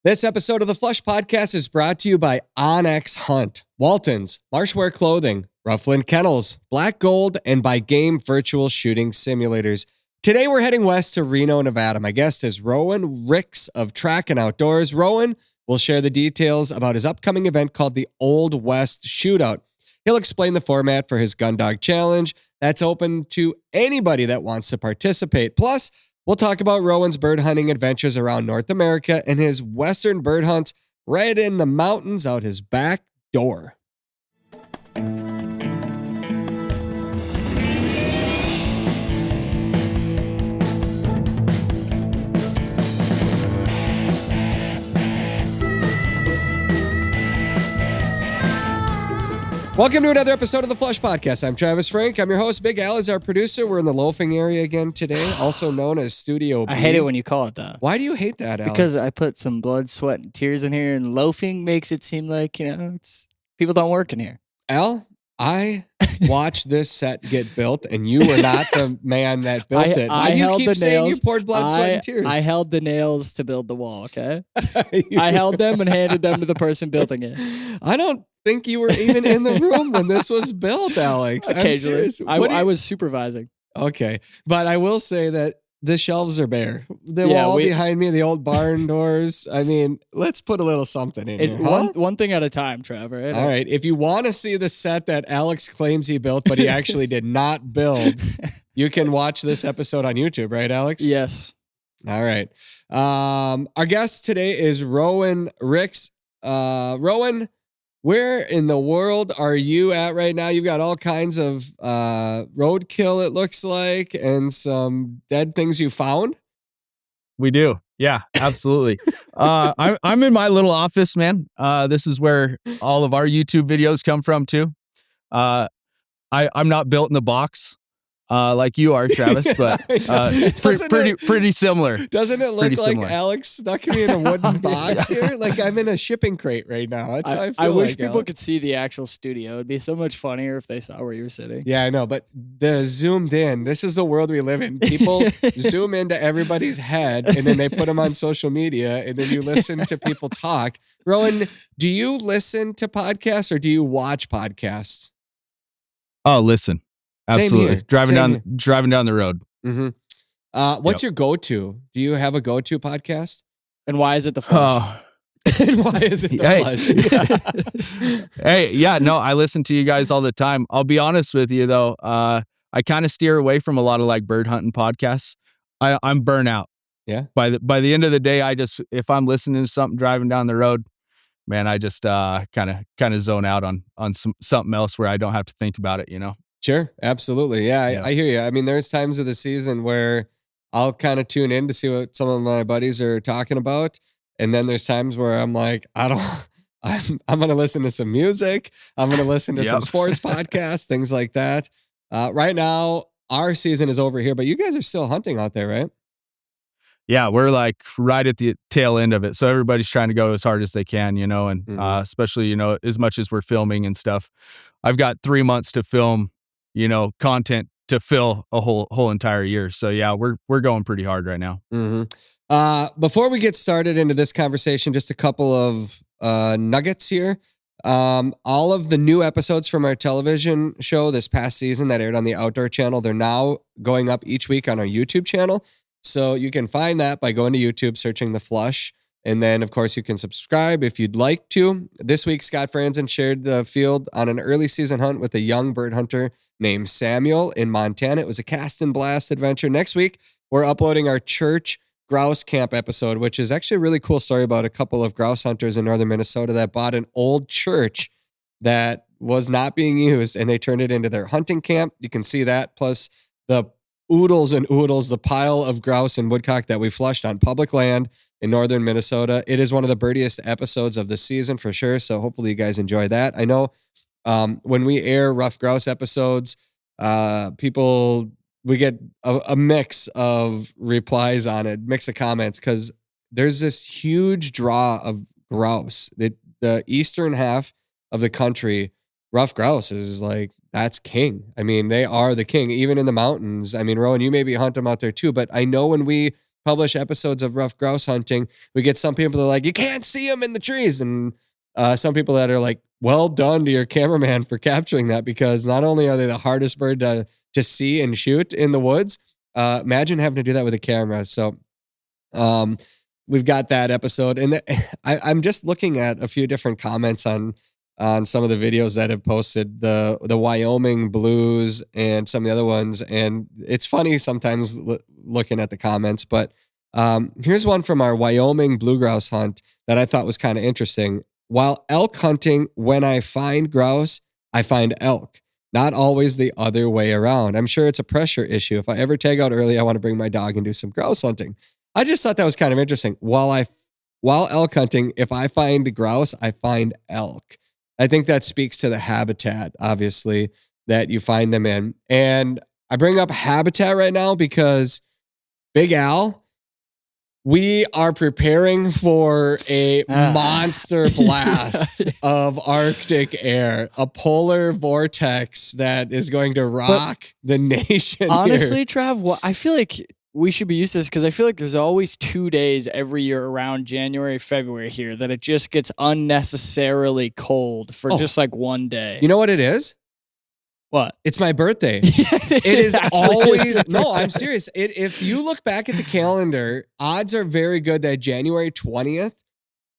This episode of the Flush Podcast is brought to you by Onyx Hunt, Waltons, Marshwear Clothing, Ruffland Kennels, Black Gold, and by Game Virtual Shooting Simulators. Today we're heading west to Reno, Nevada. My guest is Rowan Ricks of Trakn Outdoors. Rowan will share the details about his upcoming event called the Old West Shootout. He'll explain the format for his Gun Dog Challenge that's open to anybody that wants to participate. Plus, we'll talk about Rowan's bird hunting adventures around North America and his western bird hunts right in the mountains out his back door. Welcome to another episode of the Flush Podcast. I'm Travis Frank. I'm your host. Big Al is our producer. We're in the loafing area again today, also known as Studio B. I hate it when you call it that. Why do you hate that, Alex? Because I put some blood, sweat, and tears in here, and loafing makes it seem like, it's people don't work in here. Al, I watched this set get built, and you were not the man that built it. Why do you keep saying you poured blood, sweat, and tears? I held the nails to build the wall, okay? I held them and handed them to the person building it. I don't think you were even in the room when this was built, Alex. Occasionally. I was supervising. Okay. But I will say that the shelves are bare. The wall behind me, the old barn doors. I mean, let's put a little something in here. One thing at a time, Trevor. All right. If you want to see the set that Alex claims he built, but he actually did not build, you can watch this episode on YouTube, right, Alex? Yes. All right. Our guest today is Rowan Ricks. Rowan, where in the world are you at right now? You've got all kinds of roadkill, it looks like, and some dead things you found. We do. Yeah, absolutely. I'm in my little office, man. This is where all of our YouTube videos come from too. I'm not built in the box like you are, Travis, but it's pretty similar. Doesn't it look Pretty like similar. Alex stuck me in a wooden box here? Like I'm in a shipping crate right now. That's how I feel. I wish like, people Alex. could see the actual studio. It'd be so much funnier if they saw where you were sitting. Yeah, I know, but the zoomed in, this is the world we live in. People zoom into everybody's head and then they put them on social media and then you listen to people talk. Rowan, do you listen to podcasts or do you watch podcasts? Oh, listen. Absolutely. Driving down the road. Mm-hmm. What's your go-to? Do you have a go-to podcast? And why is it the Flush? And why is it the Flush? Hey, yeah, no, I listen to you guys all the time. I'll be honest with you though. I kind of steer away from a lot of like bird hunting podcasts. I'm burnout. Yeah. By the end of the day, if I'm listening to something driving down the road, man, I just kind of zone out on something else where I don't have to think about it, Sure, absolutely. Yeah, I hear you. I mean, there's times of the season where I'll kind of tune in to see what some of my buddies are talking about. And then there's times where I'm like, I'm going to listen to some music. I'm going to listen to some sports podcasts, things like that. Right now, our season is over here, but you guys are still hunting out there, right? Yeah, we're like right at the tail end of it. So everybody's trying to go as hard as they can, and especially, as much as we're filming and stuff. I've got 3 months to film, content to fill a whole entire year. So yeah, we're going pretty hard right now. Mm-hmm. Before we get started into this conversation, just a couple of nuggets here. All of the new episodes from our television show this past season that aired on the Outdoor Channel, they're now going up each week on our YouTube channel. So you can find that by going to YouTube, searching The Flush. And then, of course, you can subscribe if you'd like to. This week, Scott Franzen shared the field on an early season hunt with a young bird hunter named Samuel in Montana. It was a cast and blast adventure. Next week, we're uploading our church grouse camp episode, which is actually a really cool story about a couple of grouse hunters in northern Minnesota that bought an old church that was not being used, and they turned it into their hunting camp. You can see that, plus the oodles and oodles, the pile of grouse and woodcock that we flushed on public land in northern Minnesota. It is one of the birdiest episodes of the season for sure. So hopefully you guys enjoy that. I know when we air rough grouse episodes, we get a mix of replies on it, mix of comments, because there's this huge draw of grouse. The eastern half of the country, rough grouse is like, that's king. I mean, they are the king, even in the mountains. I mean, Rowan, you maybe hunt them out there too, but I know when we publish episodes of Rough Grouse Hunting, we get some people that are like, you can't see them in the trees. And some people that are like, well done to your cameraman for capturing that, because not only are they the hardest bird to see and shoot in the woods, imagine having to do that with a camera. So we've got that episode. And I'm just looking at a few different comments on some of the videos that have posted, the Wyoming blues and some of the other ones. And it's funny sometimes looking at the comments, but here's one from our Wyoming blue grouse hunt that I thought was kind of interesting. While elk hunting, when I find grouse, I find elk. Not always the other way around. I'm sure it's a pressure issue. If I ever tag out early, I want to bring my dog and do some grouse hunting. I just thought that was kind of interesting. While elk hunting, if I find grouse, I find elk. I think that speaks to the habitat, obviously, that you find them in. And I bring up habitat right now because Big Al, we are preparing for a monster blast of Arctic air, a polar vortex that is going to rock the nation. Honestly, here. Trav, I feel like we should be used to this because I feel like there's always 2 days every year around January, February here that it just gets unnecessarily cold for just like one day. You know what it is? What? It's my birthday. It is always, no, I'm serious. If you look back at the calendar, odds are very good that January 20th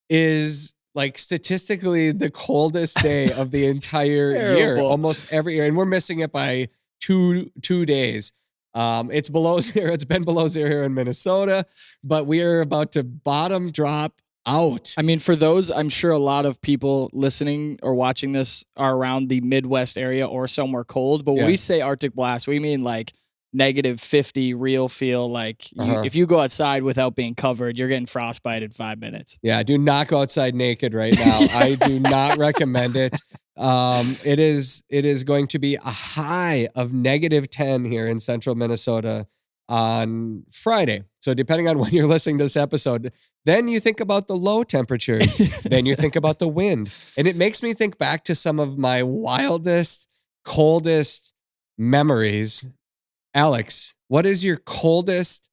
is like statistically the coldest day of the entire year, almost every year. And we're missing it by two days. It's below zero. It's been below zero here in Minnesota, but we are about to bottom drop out. I mean, for those, I'm sure a lot of people listening or watching this are around the Midwest area or somewhere cold. But when we say Arctic blast, we mean like -50 real feel. Like if you go outside without being covered, you're getting frostbite in 5 minutes. Yeah, do not go outside naked right now. I do not recommend it. It is going to be a high of -10 here in central Minnesota on Friday. So depending on when you're listening to this episode, then you think about the low temperatures, then you think about the wind. And it makes me think back to some of my wildest, coldest memories. Alex, what is your coldest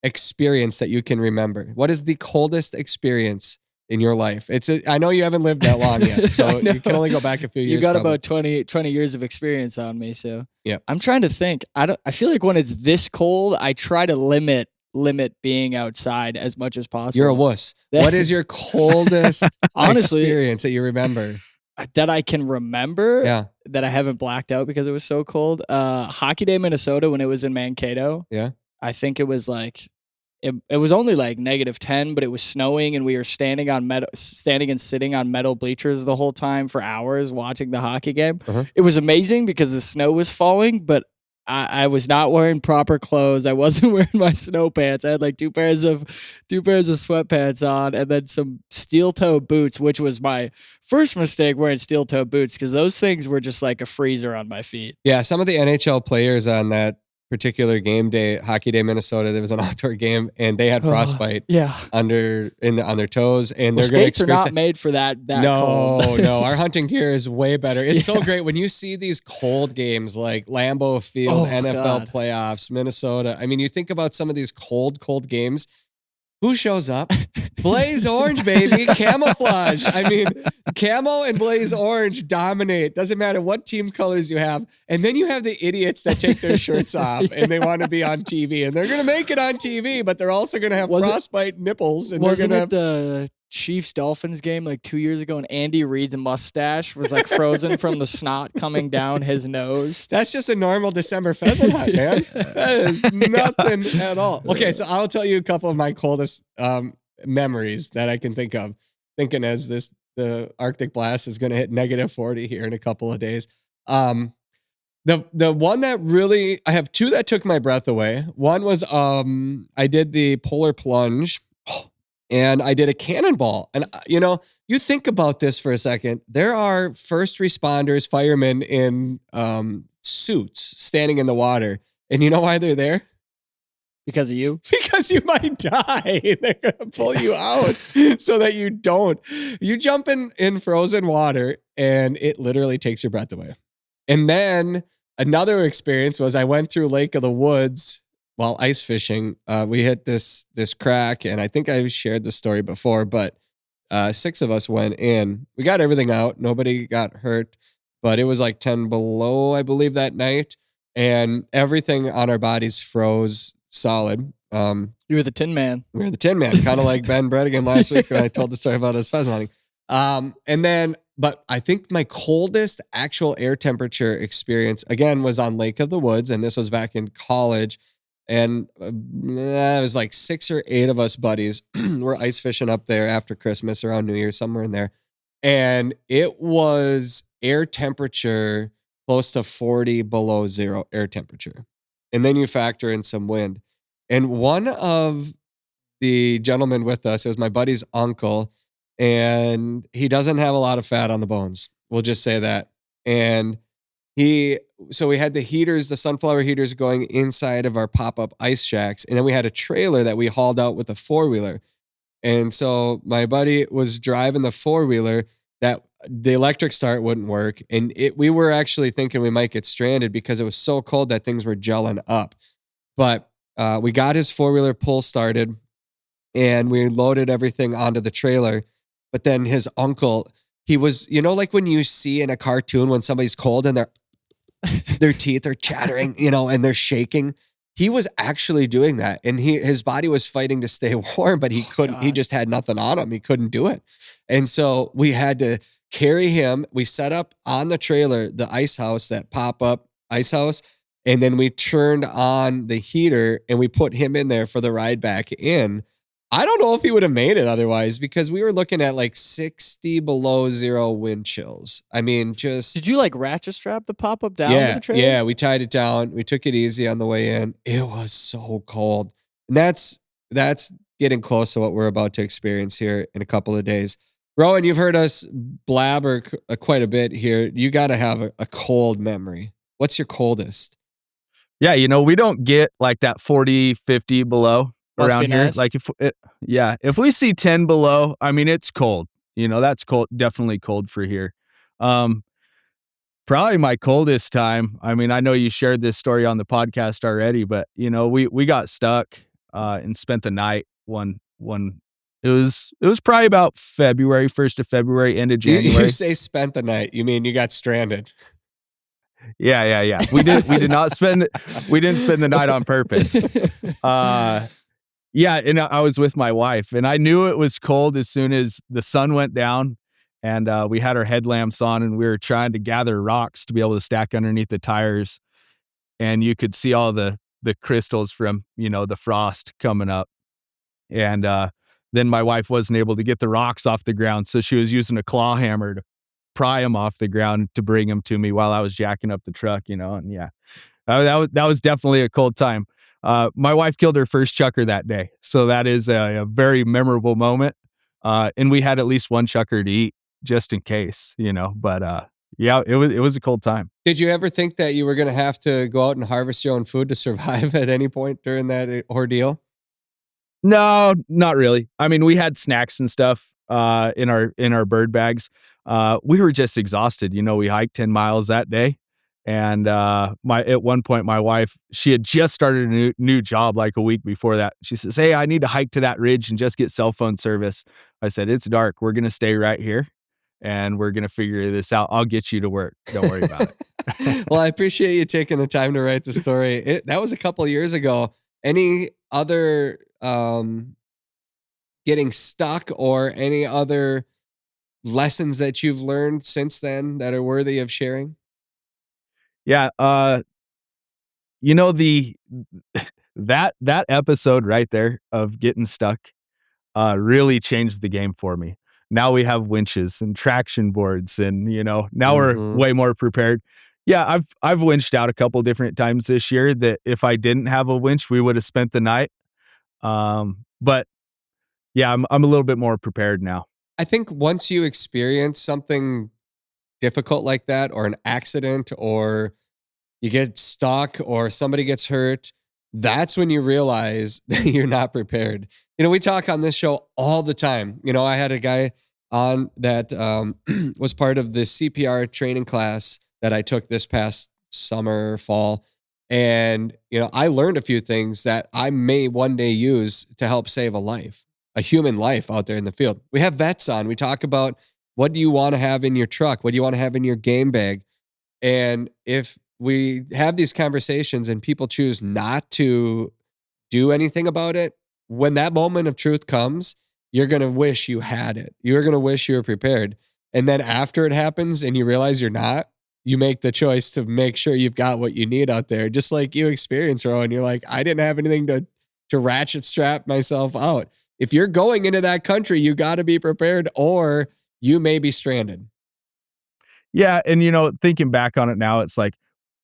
experience that you can remember? What is the coldest experience in your life? I know you haven't lived that long yet, so you can only go back a few years. You got probably about 20 years of experience on me, so yeah. I'm trying to think. I feel like when it's this cold, I try to limit being outside as much as possible. You're a wuss. What is your coldest honestly experience that you remember? That I can remember? Yeah. That I haven't blacked out because it was so cold. Hockey Day, Minnesota, when it was in Mankato. Yeah. I think it was like it was only like -10, but it was snowing and we were standing and sitting on metal bleachers the whole time for hours watching the hockey game. It was amazing because the snow was falling, but I was not wearing proper clothes. I wasn't wearing my snow pants. I had like two pairs of sweatpants on and then some steel toe boots, which was my first mistake wearing steel toe boots because those things were just like a freezer on my feet. Yeah, some of the NHL players on that particular game day, Hockey Day, Minnesota, there was an outdoor game and they had frostbite on their toes, and they're going to experience are not made for that cold. No, our hunting gear is way better. It's so great when you see these cold games like Lambeau Field, NFL playoffs, Minnesota. I mean, you think about some of these cold games. Who shows up? Blaze orange, baby. Camouflage. I mean, camo and blaze orange dominate. Doesn't matter what team colors you have. And then you have the idiots that take their shirts off and they want to be on TV. And they're going to make it on TV, but they're also going to have frostbite nipples. And wasn't it the Chiefs-Dolphins game like 2 years ago and Andy Reid's mustache was like frozen from the snot coming down his nose? That's just a normal December pheasant hunt, man. That is nothing at all. Okay, so I'll tell you a couple of my coldest memories that I can think of, thinking as the Arctic blast is going to hit -40 here in a couple of days. The one that really, I have two that took my breath away. One was I did the polar plunge. And I did a cannonball. And, you think about this for a second. There are first responders, firemen in suits standing in the water. And you know why they're there? Because of you? Because you might die. They're going to pull you out so that you don't. You jump in frozen water and it literally takes your breath away. And then another experience was I went through Lake of the Woods while ice fishing, we hit this crack, and I think I shared the story before, but 6 of us went in. We got everything out. Nobody got hurt, but it was like 10 below, I believe, that night, and everything on our bodies froze solid. You were the Tin Man. We were the Tin Man, kind of like Ben Bredigan last week when I told the story about his pheasant hunting. But I think my coldest actual air temperature experience, again, was on Lake of the Woods, and this was back in college. And it was like 6 or 8 of us buddies were ice fishing up there after Christmas, around New Year's, somewhere in there. And it was air temperature close to 40 below zero air temperature. And then you factor in some wind. And one of the gentlemen with us, it was my buddy's uncle, and he doesn't have a lot of fat on the bones. We'll just say that. And so we had the heaters, the sunflower heaters going inside of our pop-up ice shacks. And then we had a trailer that we hauled out with a 4-wheeler. And so my buddy was driving the 4-wheeler, that the electric start wouldn't work. And we were actually thinking we might get stranded because it was so cold that things were gelling up. But we got his 4-wheeler pull started, and we loaded everything onto the trailer. But then his uncle, he was, like when you see in a cartoon when somebody's cold and their teeth are chattering, and they're shaking. He was actually doing that. And his body was fighting to stay warm, but he couldn't. He just had nothing on him. He couldn't do it. And so we had to carry him. We set up on the trailer the ice house, that pop-up ice house. And then we turned on the heater and we put him in there for the ride back in. I don't know if he would have made it otherwise, because we were looking at like 60 below zero wind chills. I mean, Did you like ratchet strap the pop-up down to the trailer? Yeah, we tied it down. We took it easy on the way in. It was so cold. And that's getting close to what we're about to experience here in a couple of days. Rowan, you've heard us blabber quite a bit here. You got to have a cold memory. What's your coldest? Yeah, we don't get like that 40, 50 below around here. Nice. Like if we see 10 below, I mean, it's cold. That's cold, definitely cold for here. Probably my coldest time. I mean, I know you shared this story on the podcast already, but we got stuck and spent the night one it was probably about February, 1st of February, end of January. You say spent the night, you mean you got stranded. Yeah. We didn't spend the night on purpose. Yeah, and I was with my wife, and I knew it was cold as soon as the sun went down, and we had our headlamps on, and we were trying to gather rocks to be able to stack underneath the tires, and you could see all the crystals from the frost coming up, and then my wife wasn't able to get the rocks off the ground, so she was using a claw hammer to pry them off the ground to bring them to me while I was jacking up the truck, and yeah, that was definitely a cold time. My wife killed her first chukar that day, so that is a very memorable moment. And we had at least one chukar to eat just in case, But yeah, it was a cold time. Did you ever think that you were going to have to go out and harvest your own food to survive at any point during that ordeal? No, not really. I mean, we had snacks and stuff in our bird bags. We were just exhausted. We hiked 10 miles that day. And at one point, my wife, she had just started a new job like a week before that. She says, "Hey, I need to hike to that ridge and just get cell phone service." I said, "It's dark. We're going to stay right here and we're going to figure this out. I'll get you to work. Don't worry about it." Well, I appreciate you taking the time to write the story. That was a couple of years ago. Any other getting stuck or any other lessons that you've learned since then that are worthy of sharing? Yeah, that episode right there of getting stuck really changed the game for me. Now we have winches and traction boards, and now we're way more prepared. Yeah, I've winched out a couple different times this year that if I didn't have a winch, we would have spent the night. But yeah, I'm a little bit more prepared now. I think once you experience something difficult like that, or an accident, or you get stuck, or somebody gets hurt, that's when you realize that you're not prepared. We talk on this show all the time. I had a guy on that was part of the CPR training class that I took this past summer, fall. And, I learned a few things that I may one day use to help save a human life out there in the field. We have vets on. We talk about, what do you want to have in your truck? What do you want to have in your game bag? And if we have these conversations and people choose not to do anything about it, when that moment of truth comes, you're going to wish you had it. You're going to wish you were prepared. And then after it happens and you realize you're not, you make the choice to make sure you've got what you need out there. Just like you experience, Rowan, you're like, I didn't have anything to ratchet strap myself out. If you're going into that country, you got to be prepared or you may be stranded. Yeah. And, thinking back on it now, it's like,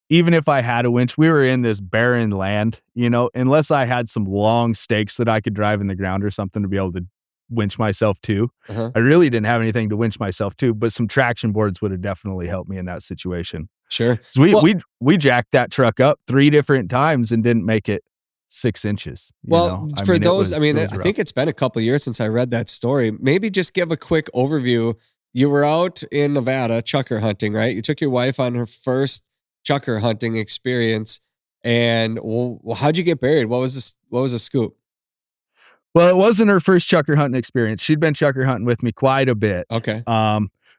even if I had a winch, we were in this barren land, unless I had some long stakes that I could drive in the ground or something to be able to winch myself to. I really didn't have anything to winch myself to, but some traction boards would have definitely helped me in that situation. Sure. So we jacked that truck up 3 different times and didn't make it 6 inches. I think it's been a couple of years since I read that story. Maybe just give a quick overview. You were out in Nevada chukar hunting, right? You took your wife on her first chukar hunting experience, and how'd you get buried? What was the scoop? Well, it wasn't her first chukar hunting experience. She'd been chukar hunting with me quite a bit. Okay.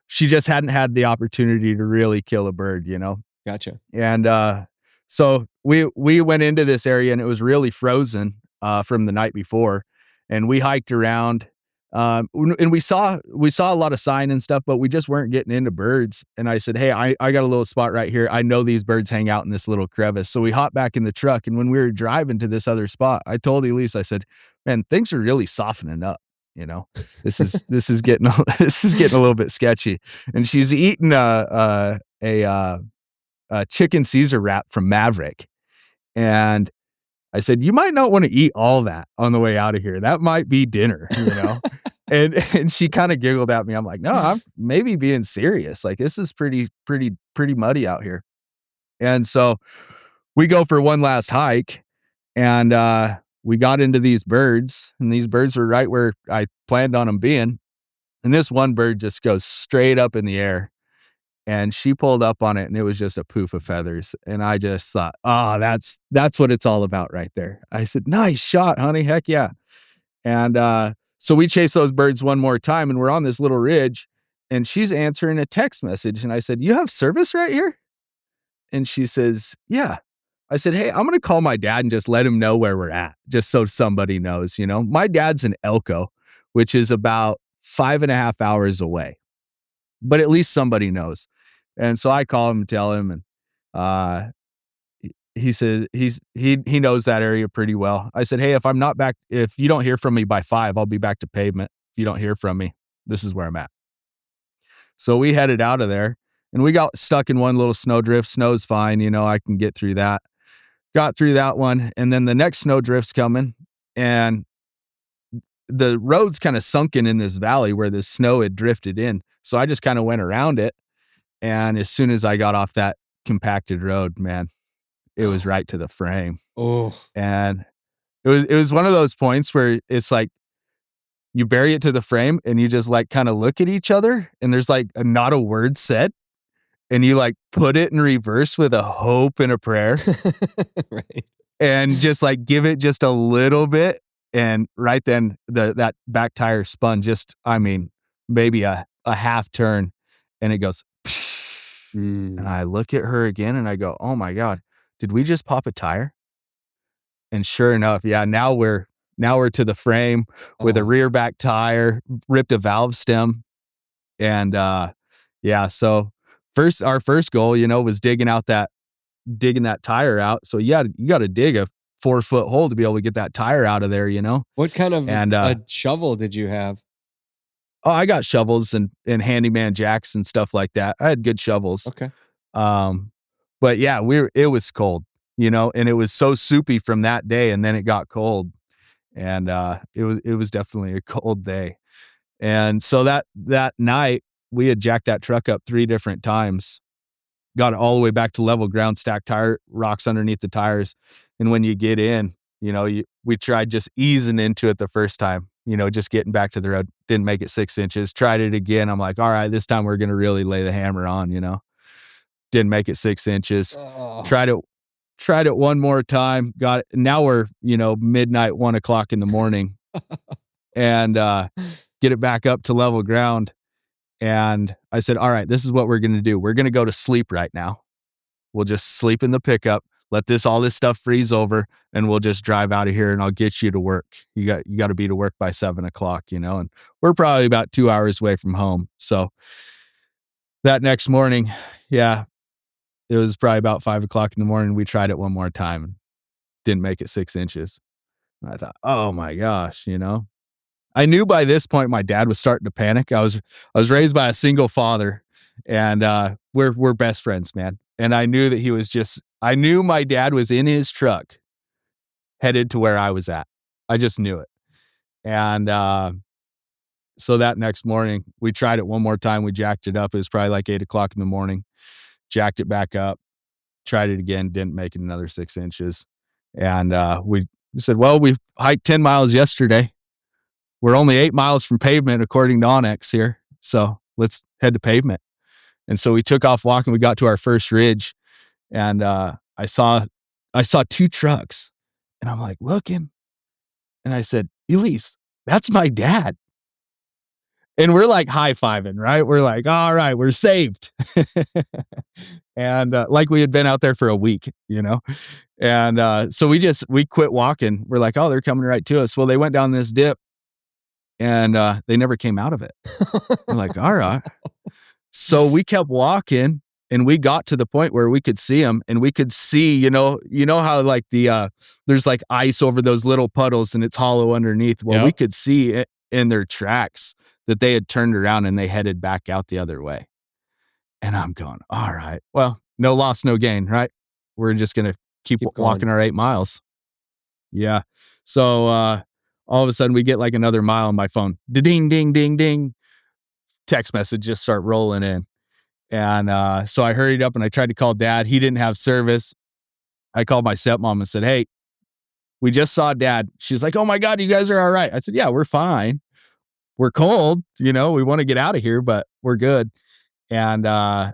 She just hadn't had the opportunity to really kill a bird, Gotcha. And so we went into this area and it was really frozen from the night before, and we hiked around. And we saw a lot of sign and stuff, but we just weren't getting into birds. And I said, hey, I got a little spot right here. I know these birds hang out in this little crevice. So we hopped back in the truck. And when we were driving to this other spot, I told Elise, I said, man, things are really softening up. This is getting a little bit sketchy. And she's eating a chicken Caesar wrap from Maverick. And I said, you might not want to eat all that on the way out of here. That might be dinner, and she kind of giggled at me. I'm like, no, I'm maybe being serious. Like, this is pretty muddy out here. And so we go for one last hike, and we got into these birds, and these birds were right where I planned on them being. And this one bird just goes straight up in the air. And she pulled up on it, and it was just a poof of feathers. And I just thought, that's what it's all about right there. I said, nice shot, honey. Heck yeah. And so we chased those birds one more time, and we're on this little ridge, and she's answering a text message. And I said, you have service right here? And she says, yeah. I said, hey, I'm going to call my dad and just let him know where we're at, just so somebody knows. My dad's in Elko, which is about 5.5 hours away. But at least somebody knows. And so I call him and tell him, and he says he knows that area pretty well. I said, hey, if you don't hear from me by 5, I'll be back to pavement. If you don't hear from me, this is where I'm at. So we headed out of there, and we got stuck in one little snowdrift. Snow's fine, I can get through that. Got through that one, and then the next snowdrift's coming, and the road's kind of sunken in this valley where the snow had drifted in. So I just kind of went around it. And as soon as I got off that compacted road, man, it was right to the frame. Oh, and it was one of those points where it's like you bury it to the frame and you just like kind of look at each other, and there's like not a word said, and you like put it in reverse with a hope and a prayer. right. And just like give it just a little bit. And right then that back tire spun maybe a half turn, and it goes, and I look at her again and I go, oh my God, did we just pop a tire? And sure enough, yeah, now we're to the frame with a rear back tire, ripped a valve stem. And so our first goal, was digging that tire out. So you got to dig a 4-foot hole to be able to get that tire out of there, What kind of a shovel did you have? Oh, I got shovels and handyman jacks and stuff like that. I had good shovels. Okay. But yeah, it was cold, and it was so soupy from that day, and then it got cold, and it was definitely a cold day. And so that night we had jacked that truck up 3 different times, got it all the way back to level ground, stacked tire rocks underneath the tires. And when you get in, we tried just easing into it the first time, just getting back to the road. Didn't make it 6 inches. Tried it again. I'm like, all right, this time we're going to really lay the hammer on, Didn't make it 6 inches. Oh. Tried it tried it one more time. Got it. Now we're, midnight, 1:00 in the morning, and get it back up to level ground. And I said, all right, this is what we're going to do. We're going to go to sleep right now. We'll just sleep in the pickup, let all this stuff freeze over, and we'll just drive out of here and I'll get you to work. You got to be to work by 7:00, and we're probably about 2 hours away from home. So that next morning, yeah, it was probably about 5:00 in the morning. We tried it one more time and didn't make it 6 inches. And I thought, oh my gosh, I knew by this point my dad was starting to panic. I was raised by a single father, and we're best friends, man. And I knew that I knew my dad was in his truck headed to where I was at. I just knew it. And so that next morning, we tried it one more time. We jacked it up. It was probably like 8:00 in the morning. Jacked it back up. Tried it again. Didn't make it another 6 inches. And we said, well, we hiked 10 miles yesterday. We're only 8 miles from pavement, according to Onyx here. So let's head to pavement. And so we took off walking. We got to our first ridge, and I saw 2 trucks, and I'm like looking, and I said, Elise, that's my dad. And we're like high-fiving, right? We're like, all right, we're saved. And like we had been out there for a week, And so we quit walking. We're like, oh, they're coming right to us. Well, they went down this dip, and they never came out of it. We're like, all right. So we kept walking, and we got to the point where we could see them, and we could see, how like there's like ice over those little puddles and it's hollow underneath. Well, we could see it in their tracks that they had turned around and they headed back out the other way. And I'm going, all right, well, no loss, no gain, right? We're just going to keep walking our 8 miles. Yeah. So all of a sudden we get like another mile on my phone. Ding, ding, ding, ding. Text message just start rolling in. And so I hurried up and I tried to call Dad. He didn't have service. I called my stepmom and said, hey, we just saw Dad. She's like, oh my God, you guys are all right. I said, yeah, we're fine. We're cold. We want to get out of here, but we're good. And I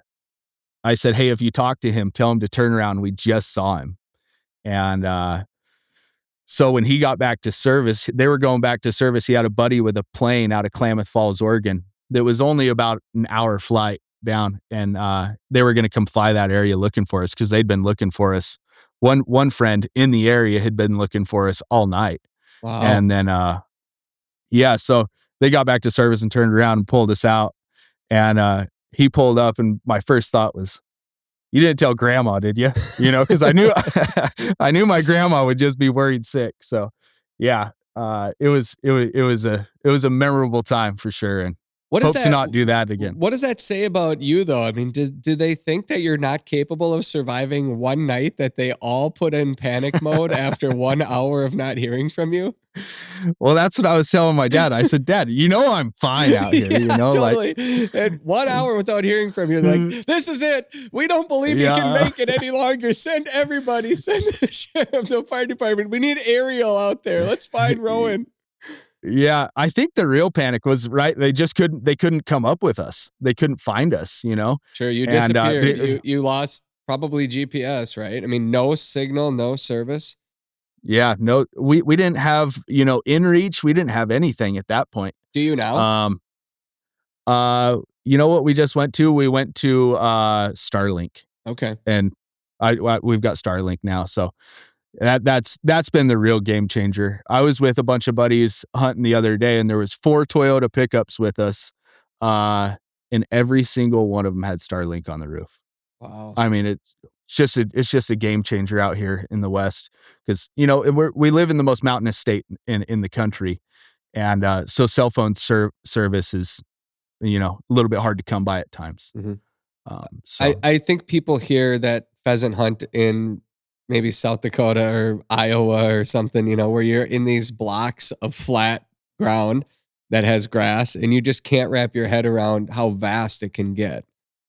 said, hey, if you talk to him, tell him to turn around. We just saw him. And so when he got back to service, they were going back to service. He had a buddy with a plane out of Klamath Falls, Oregon, that was only about an hour flight down. And they were going to come fly that area looking for us because they'd been looking for us. One friend in the area had been looking for us all night. Wow. And then, so they got back to service and turned around and pulled us out. And he pulled up, and my first thought was, you didn't tell grandma, did you? Because I knew I knew my grandma would just be worried sick. So yeah, it was a memorable time for sure. And hope to not do that again. What does that say about you, though? I mean, do they think that you're not capable of surviving one night, that they all put in panic mode after 1 hour of not hearing from you? Well, that's what I was telling my dad. I said, Dad, I'm fine out here. Totally. And 1 hour without hearing from you, like, this is it. We don't believe you can make it any longer. Send everybody. Send the sheriff, the fire department. We need Ariel out there. Let's find Rowan. Yeah, I think the real panic was, right, they couldn't come up with us. They couldn't find us, Sure, you disappeared. You lost probably GPS, right? I mean, no signal, no service. Yeah, no, we didn't have, inReach. We didn't have anything at that point. Do you now? You know what we just went to? We went to Starlink. Okay. And we've got Starlink now, so that's been the real game changer. I was with a bunch of buddies hunting the other day, and there was 4 Toyota pickups with us, and every single one of them had Starlink on the roof. Wow. I mean, it's just a game changer out here in the West, because we live in the most mountainous state in the country, and so cell phone service is a little bit hard to come by at times. Mm-hmm. So I think people hear that pheasant hunt in maybe South Dakota or Iowa or something, where you're in these blocks of flat ground that has grass, and you just can't wrap your head around how vast it can get,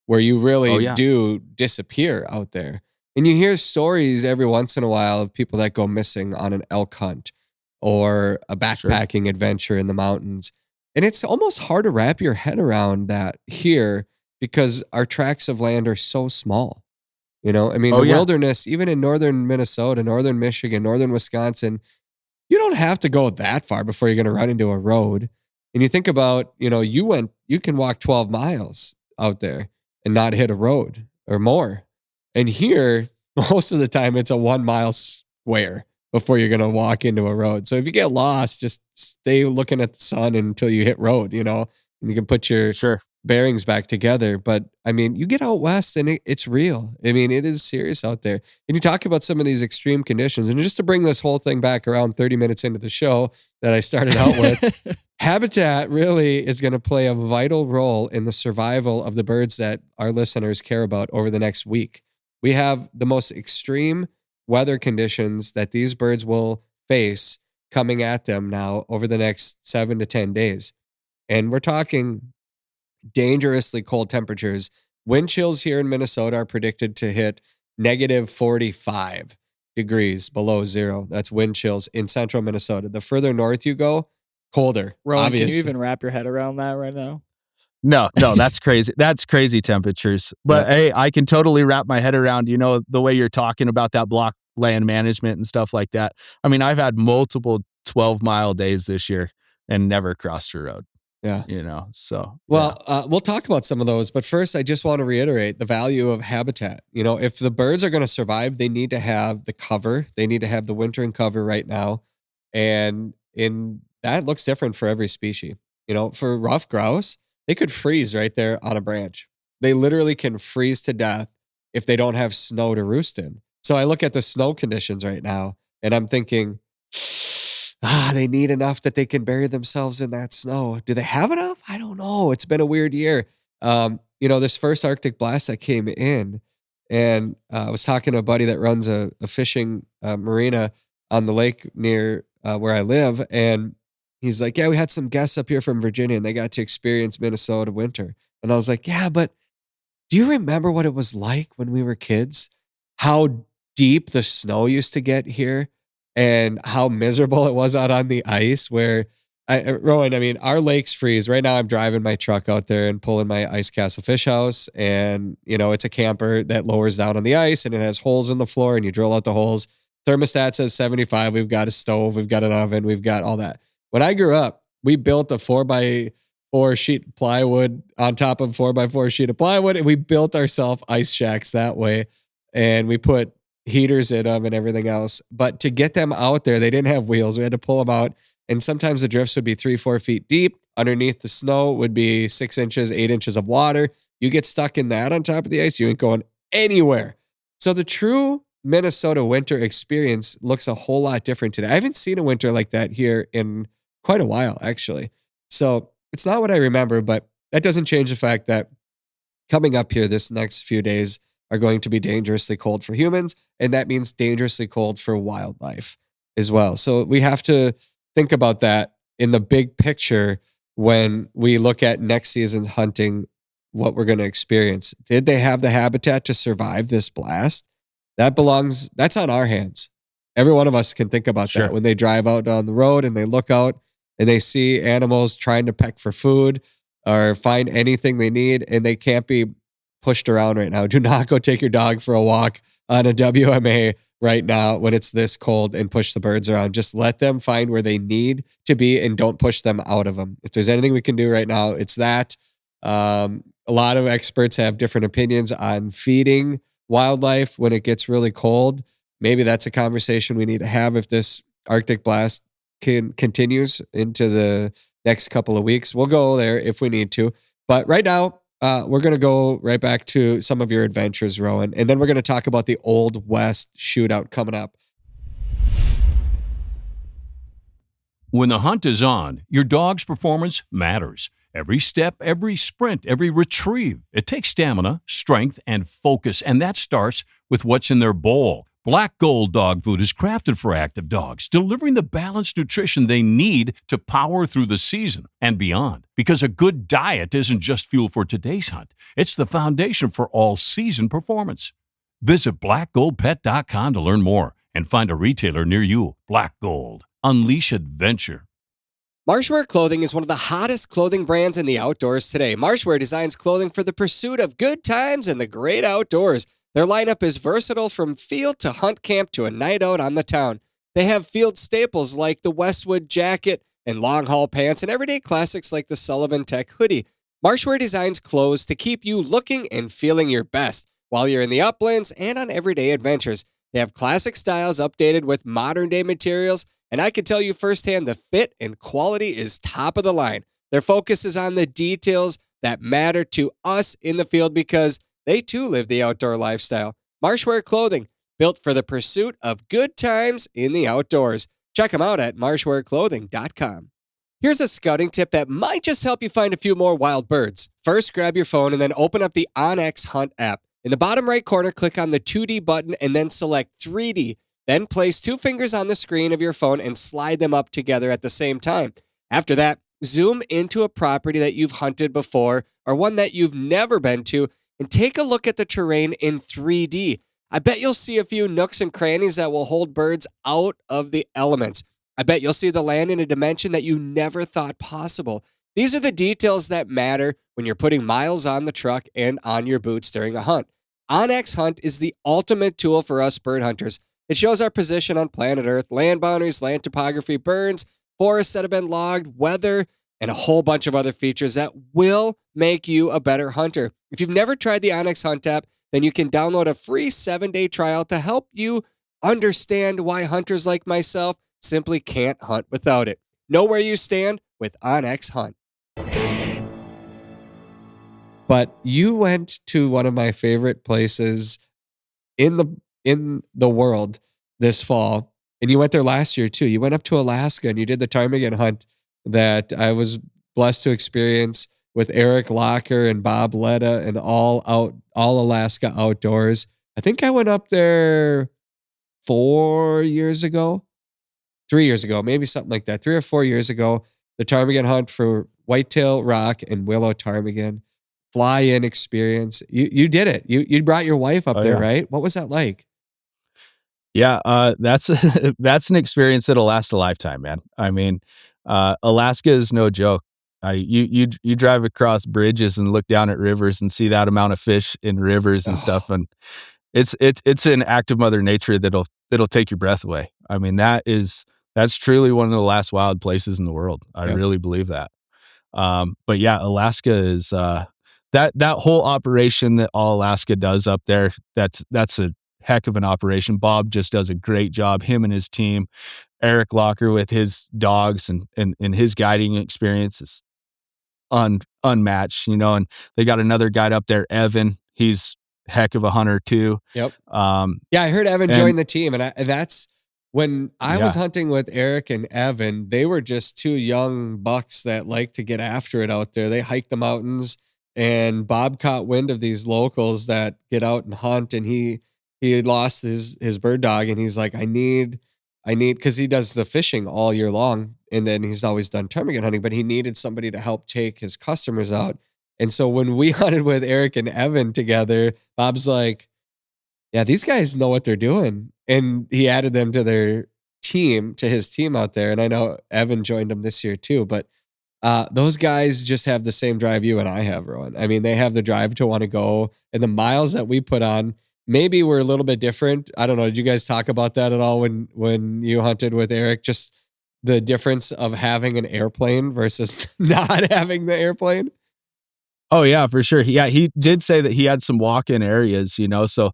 where you really do disappear out there. And you hear stories every once in a while of people that go missing on an elk hunt or a backpacking adventure in the mountains. And it's almost hard to wrap your head around that here, because our tracts of land are so small. I mean, Oh, the yeah. wilderness, even in northern Minnesota, northern Michigan, northern Wisconsin, you don't have to go that far before you're going to run into a road. And you think about, you can walk 12 miles out there and not hit a road or more. And here, most of the time, it's a 1 mile square before you're going to walk into a road. So if you get lost, just stay looking at the sun until you hit road, and you can put your Sure. bearings back together. But I mean, you get out west and it's real. I mean, it is serious out there. And you talk about some of these extreme conditions. And just to bring this whole thing back around 30 minutes into the show that I started out with, habitat really is going to play a vital role in the survival of the birds that our listeners care about over the next week. We have the most extreme weather conditions that these birds will face coming at them now over the next 7 to 10 days. And we're talking dangerously cold temperatures. Wind chills here in Minnesota are predicted to hit negative 45 degrees below zero. That's wind chills in central Minnesota. The further north you go, colder. Rowan, obviously. can you even wrap your head around that right now? No, that's crazy. That's crazy temperatures. But hey, I can totally wrap my head around, the way you're talking about that block land management and stuff like that. I mean, I've had multiple 12-mile days this year and never crossed a road. Yeah. So. Well, we'll talk about some of those, but first I just want to reiterate the value of habitat. If the birds are going to survive, they need to have the cover. They need to have the wintering cover right now. And that looks different for every species. For rough grouse, they could freeze right there on a branch. They literally can freeze to death if they don't have snow to roost in. So I look at the snow conditions right now and I'm thinking, they need enough that they can bury themselves in that snow. Do they have enough? I don't know. It's been a weird year. This first Arctic blast that came in, and I was talking to a buddy that runs a fishing marina on the lake near where I live. And he's like, yeah, we had some guests up here from Virginia and they got to experience Minnesota winter. And I was like, yeah, but do you remember what it was like when we were kids? How deep the snow used to get here? And how miserable it was out on the ice where, Rowan, I mean, our lakes freeze. Right now I'm driving my truck out there and pulling my Ice Castle fish house. And, it's a camper that lowers down on the ice and it has holes in the floor and you drill out the holes. Thermostat says 75. We've got a stove. We've got an oven. We've got all that. When I grew up, we built a 4x4 sheet plywood on top of 4x4 sheet of plywood. And we built ourselves ice shacks that way. And we put heaters in them and everything else. But to get them out there, they didn't have wheels. We had to pull them out. And sometimes the drifts would be 3-4 feet deep. Underneath the snow would be 6 inches, 8 inches of water. You get stuck in that on top of the ice, you ain't going anywhere. So the true Minnesota winter experience looks a whole lot different today. I haven't seen a winter like that here in quite a while, actually. So it's not what I remember, but that doesn't change the fact that coming up here this next few days are going to be dangerously cold for humans. And that means dangerously cold for wildlife as well. So we have to think about that in the big picture when we look at next season's hunting, what we're going to experience. Did they have the habitat to survive this blast? That's on our hands. Every one of us can think about that when they drive out down the road and they look out and they see animals trying to peck for food or find anything they need and they can't be pushed around right now. Do not go take your dog for a walk on a WMA right now when it's this cold and push the birds around. Just let them find where they need to be and don't push them out of them. If there's anything we can do right now, it's that. A lot of experts have different opinions on feeding wildlife when it gets really cold. Maybe that's a conversation we need to have if this Arctic blast continues into the next couple of weeks. We'll go there if we need to. But right now, we're going to go right back to some of your adventures, Rowan, and then we're going to talk about the Old West Shootout coming up. When the hunt is on, your dog's performance matters. Every step, every sprint, every retrieve. It takes stamina, strength, and focus, and that starts with what's in their bowl. Black Gold dog food is crafted for active dogs, delivering the balanced nutrition they need to power through the season and beyond. Because a good diet isn't just fuel for today's hunt, it's the foundation for all-season performance. Visit blackgoldpet.com to learn more and find a retailer near you. Black Gold. Unleash adventure. Marshwear Clothing is one of the hottest clothing brands in the outdoors today. Marshwear designs clothing for the pursuit of good times and the great outdoors. Their lineup is versatile from field to hunt camp to a night out on the town. They have field staples like the Westwood jacket and long haul pants and everyday classics like the Sullivan Tech hoodie. Marshwear designs clothes to keep you looking and feeling your best while you're in the uplands and on everyday adventures. They have classic styles updated with modern day materials, and I can tell you firsthand the fit and quality is top of the line. Their focus is on the details that matter to us in the field because they too live the outdoor lifestyle. Marshwear clothing, built for the pursuit of good times in the outdoors. Check them out at marshwearclothing.com. Here's a scouting tip that might just help you find a few more wild birds. First, grab your phone and then open up the onX Hunt app. In the bottom right corner, click on the 2D button and then select 3D. Then place 2 fingers on the screen of your phone and slide them up together at the same time. After that, zoom into a property that you've hunted before or one that you've never been to and take a look at the terrain in 3D. I bet you'll see a few nooks and crannies that will hold birds out of the elements. I bet you'll see the land in a dimension that you never thought possible. These are the details that matter when you're putting miles on the truck and on your boots during a hunt. onX Hunt is the ultimate tool for us bird hunters. It shows our position on planet Earth, land boundaries, land topography, burns, forests that have been logged, weather, and a whole bunch of other features that will make you a better hunter. If you've never tried the onX Hunt app, then you can download a free 7-day trial to help you understand why hunters like myself simply can't hunt without it. Know where you stand with onX Hunt. But you went to one of my favorite places in the world this fall, and you went there last year too. You went up to Alaska and you did the ptarmigan hunt that I was blessed to experience with Eric Locker and Bob Letta and all Alaska Outdoors. I think I went up there 4 years ago, 3 years ago, maybe something like that. 3 or 4 years ago, the ptarmigan hunt for whitetail rock and willow ptarmigan. Fly-in experience. You did it. You brought your wife up there, right? What was that like? Yeah, that's that's an experience that'll last a lifetime, man. I mean, Alaska is no joke. You drive across bridges and look down at rivers and see that amount of fish in rivers and stuff, and it's an act of Mother Nature that'll take your breath away. I mean, that's truly one of the last wild places in the world. I really believe that. But yeah, Alaska is that whole operation that All Alaska does up there. That's a heck of an operation. Bob just does a great job. Him and his team. Eric Locker with his dogs and his guiding experience is unmatched, and they got another guide up there, Evan. He's heck of a hunter too. Yep. Yeah, I heard Evan join the team, and that's when I was hunting with Eric and Evan. They were just 2 young bucks that like to get after it out there. They hike the mountains, and Bob caught wind of these locals that get out and hunt, and he had lost his bird dog, and he's like, I need, because he does the fishing all year long, and then he's always done ptarmigan hunting, but he needed somebody to help take his customers out. And so when we hunted with Eric and Evan together, Bob's like, yeah, these guys know what they're doing. And he added them to his team out there. And I know Evan joined them this year too, but those guys just have the same drive you and I have, Rowan. I mean, they have the drive to want to go, and the miles that we put on, maybe we're a little bit different. I don't know. Did you guys talk about that at all when you hunted with Eric? Just the difference of having an airplane versus not having the airplane? Oh yeah, for sure. He did say that he had some walk-in areas, so,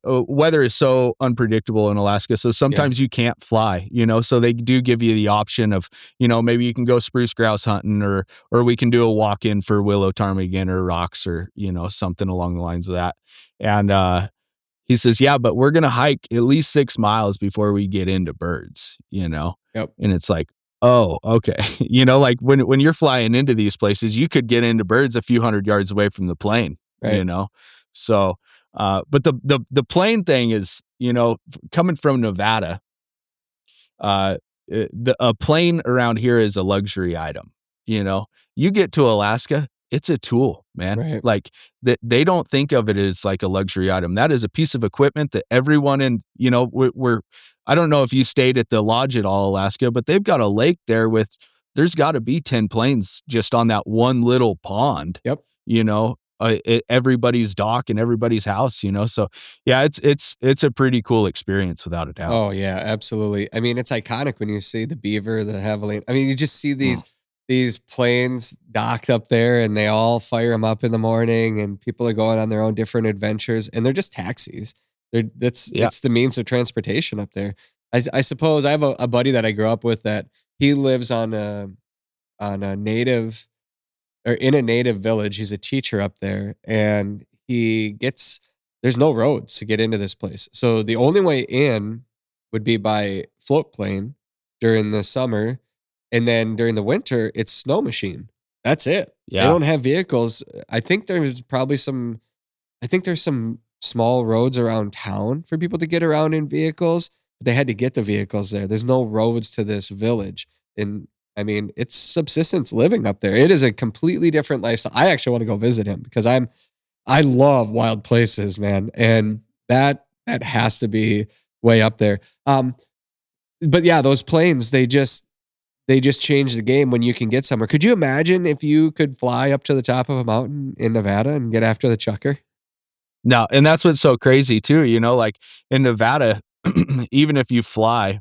weather is so unpredictable in Alaska. So sometimes you can't fly, so they do give you the option of, maybe you can go spruce grouse hunting or we can do a walk-in for willow ptarmigan or rocks or, something along the lines of that. And, he says, yeah, but we're going to hike at least 6 miles before we get into birds, Yep. And it's like, oh, okay. Like when you're flying into these places, you could get into birds a few hundred yards away from the plane, right. So, but the plane thing is, coming from Nevada, a plane around here is a luxury item. You get to Alaska, it's a tool, man. Right. Like they don't think of it as like a luxury item. That is a piece of equipment that everyone in, we're I don't know if you stayed at the lodge at All Alaska, but they've got a lake there there's got to be 10 planes just on that one little pond. Yep. everybody's dock and everybody's house, you know? So yeah, it's a pretty cool experience without a doubt. Oh yeah, absolutely. I mean, it's iconic when you see the beaver, the javelin. I mean, you just see these planes docked up there, and they all fire them up in the morning, and people are going on their own different adventures, and they're just taxis. It's the means of transportation up there. I suppose I have a buddy that I grew up with that he lives on a native or in a native village. He's a teacher up there, and there's no roads to get into this place. So the only way in would be by float plane during the summer. And then during the winter, it's snow machine. That's it. Yeah. They don't have vehicles. I think there's some small roads around town for people to get around in vehicles. But they had to get the vehicles there. There's no roads to this village. And I mean, it's subsistence living up there. It is a completely different lifestyle. I actually want to go visit him because I love wild places, man. And that has to be way up there. But yeah, those planes, they just changed the game when you can get somewhere. Could you imagine if you could fly up to the top of a mountain in Nevada and get after the chukar? No, and that's what's so crazy too, you know, like in Nevada, even if you fly,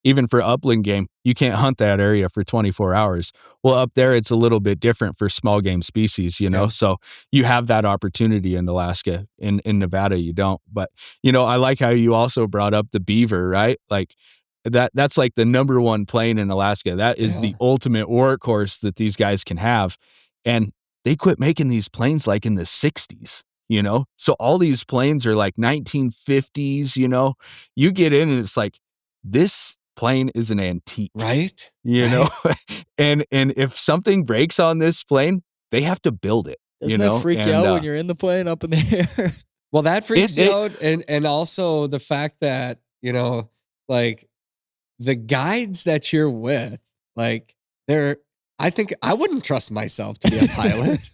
even for upland game, you can't hunt that area for 24 hours. Well, up there, it's a little bit different for small game species, you know? Yeah. So you have that opportunity in Alaska. In Nevada, you don't. But, you know, I like how you also brought up the beaver, right? Like that's like the number one plane in Alaska. That is the ultimate workhorse that these guys can have. And they quit making these planes like in the 60s. You know, so all these planes are like 1950s, you know, you get in and it's like, this plane is an antique, right? You know, and if something breaks on this plane, they have to build it. Doesn't that freak you out when you're in the plane up in the air? Well, that freaks you out. And also the fact that, you know, like the guides that you're with, like I think I wouldn't trust myself to be a pilot.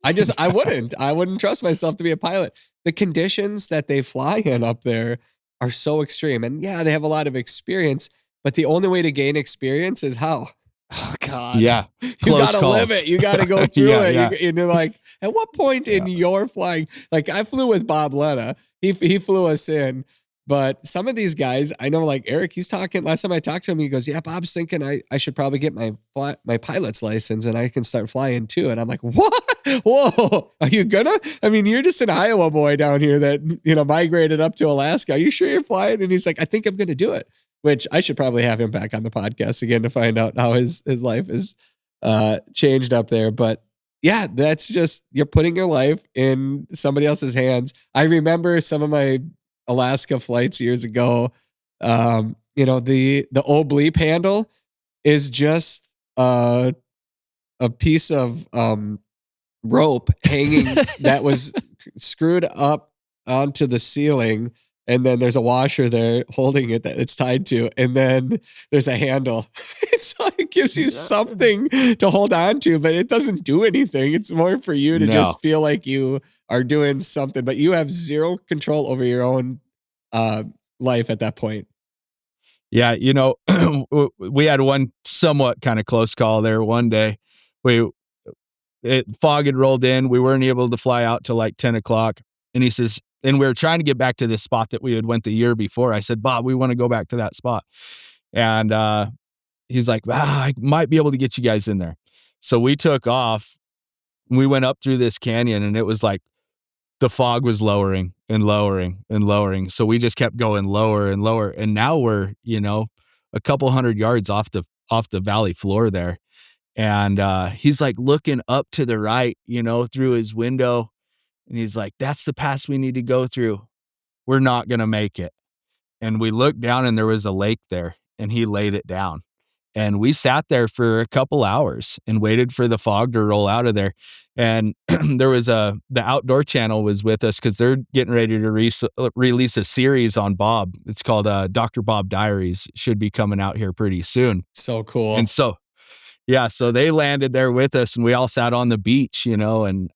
I wouldn't trust myself to be a pilot. The conditions that they fly in up there are so extreme. And yeah, they have a lot of experience, but the only way to gain experience is how? Oh God. Yeah. You got to live it. You got to go through it. Yeah. And you're like, at what point in your flying, like I flew with Bob Letta. He flew us in. But some of these guys, I know, like Eric, he's talking, last time I talked to him, he goes, yeah, Bob's thinking I should probably get my pilot's license and I can start flying too. And I'm like, what? Whoa, are you gonna? I mean, you're just an Iowa boy down here that, you know, migrated up to Alaska. Are you sure you're flying? And he's like, I think I'm going to do it, which I should probably have him back on the podcast again to find out how his life is changed up there. But yeah, that's just, you're putting your life in somebody else's hands. I remember some of my Alaska flights years ago. You know, the old bleep handle is just a piece of rope hanging that was screwed up onto the ceiling, and then there's a washer there holding it that it's tied to, and then there's a handle. So it gives you something to hold on to, but it doesn't do anything. It's more for you to just feel like you are doing something, but you have zero control over your own life at that point. Yeah, you know, we had one somewhat kind of close call there one day. Fog had rolled in. We weren't able to fly out till like 10 o'clock. And he says, and we were trying to get back to this spot that we had went the year before. I said, Bob, we want to go back to that spot. And he's like, I might be able to get you guys in there. So we took off. We went up through this canyon, and it was like the fog was lowering and lowering and lowering. So we just kept going lower and lower. And now we're, you know, a couple hundred yards off the valley floor there. And he's like looking up to the right, you know, through his window. And he's like, that's the pass we need to go through. We're not going to make it. And we looked down, and there was a lake there, and he laid it down. And we sat there for a couple hours and waited for the fog to roll out of there. And there was the Outdoor Channel was with us because they're getting ready to release a series on Bob. It's called Dr. Bob Diaries. Should be coming out here pretty soon. So cool. And so, yeah, so they landed there with us, and we all sat on the beach, you know, and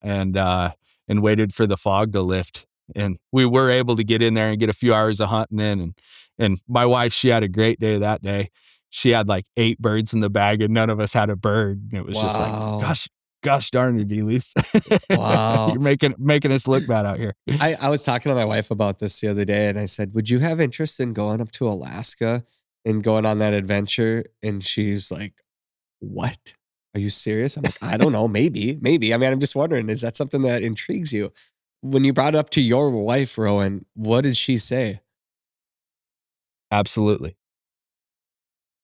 waited for the fog to lift. And we were able to get in there and get a few hours of hunting in. And my wife, she had a great day that day. She had like 8 birds in the bag, and none of us had a bird. And it was just like, gosh darn it, Elise. Wow. You're making us look bad out here. I was talking to my wife about this the other day, and I said, would you have interest in going up to Alaska and going on that adventure? And she's like, what? Are you serious? I'm like, I don't know. Maybe. I mean, I'm just wondering, is that something that intrigues you? When you brought it up to your wife, Rowan, what did she say? Absolutely.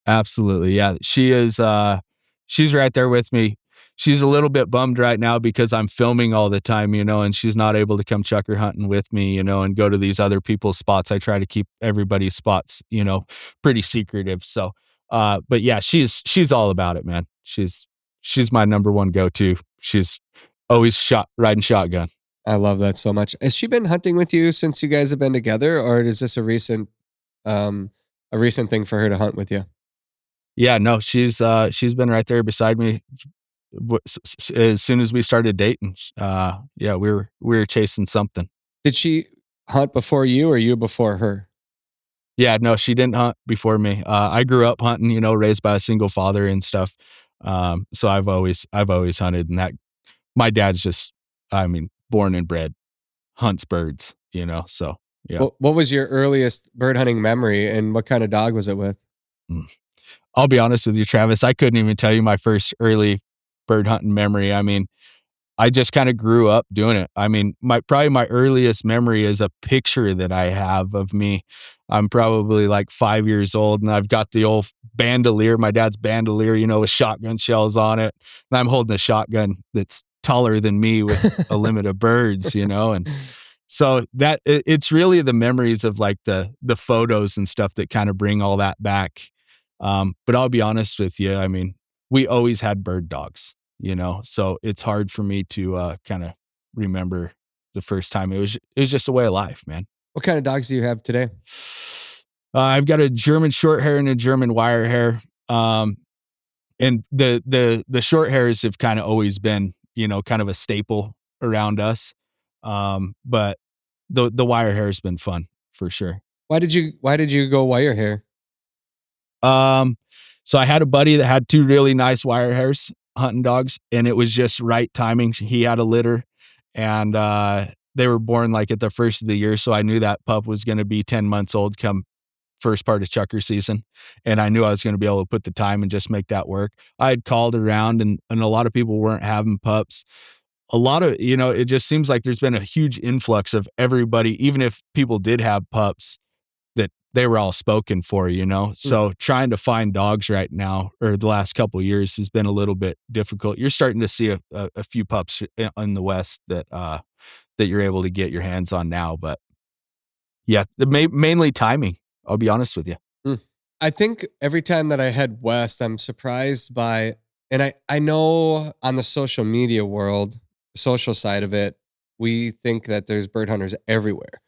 Yeah. She is, she's right there with me. She's a little bit bummed right now because I'm filming all the time, and she's not able to come chukar hunting with me, and go to these other people's spots. I try to keep everybody's spots, pretty secretive. So, but yeah, she's all about it, man. She's my number one go-to. She's always riding shotgun. I love that so much. Has she been hunting with you since you guys have been together, or is this a recent thing for her to hunt with you? Yeah, no, she's been right there beside me as soon as we started dating. Yeah, we were chasing something. Did she hunt before you or you before her? Yeah, no, she didn't hunt before me. I grew up hunting, raised by a single father and stuff. So I've always hunted, and that my dad's just, born and bred, hunts birds, so yeah. What was your earliest bird hunting memory, and what kind of dog was it with? I'll be honest with you, Travis, I couldn't even tell you my first early bird hunting memory. I just kind of grew up doing it. Probably my earliest memory is a picture that I have of me. I'm probably like 5 years old, and I've got the old bandolier, my dad's bandolier, with shotgun shells on it. And I'm holding a shotgun that's taller than me with a limit of birds, and so that it's really the memories of like the photos and stuff that kind of bring all that back. But I'll be honest with you. We always had bird dogs, so it's hard for me to kind of remember the first time. It was just a way of life, man. What kind of dogs do you have today? I've got a German short hair and a German wire hair. And the short hairs have kind of always been, kind of a staple around us. But the wire hair has been fun for sure. Why did you go wire hair? So I had a buddy that had 2 really nice wire hairs hunting dogs, and it was just right timing. He had a litter, and they were born like at the first of the year. So I knew that pup was going to be 10 months old come first part of chukar season. And I knew I was going to be able to put the time and just make that work. I had called around, and a lot of people weren't having pups. A lot of, it just seems like there's been a huge influx of everybody, even if people did have pups, that they were all spoken for, So trying to find dogs right now, or the last couple of years, has been a little bit difficult. You're starting to see a few pups in the West that you're able to get your hands on now. But yeah, mainly timing, I'll be honest with you. I think every time that I head west, I'm surprised by, and I know on the social media world, social side of it, we think that there's bird hunters everywhere.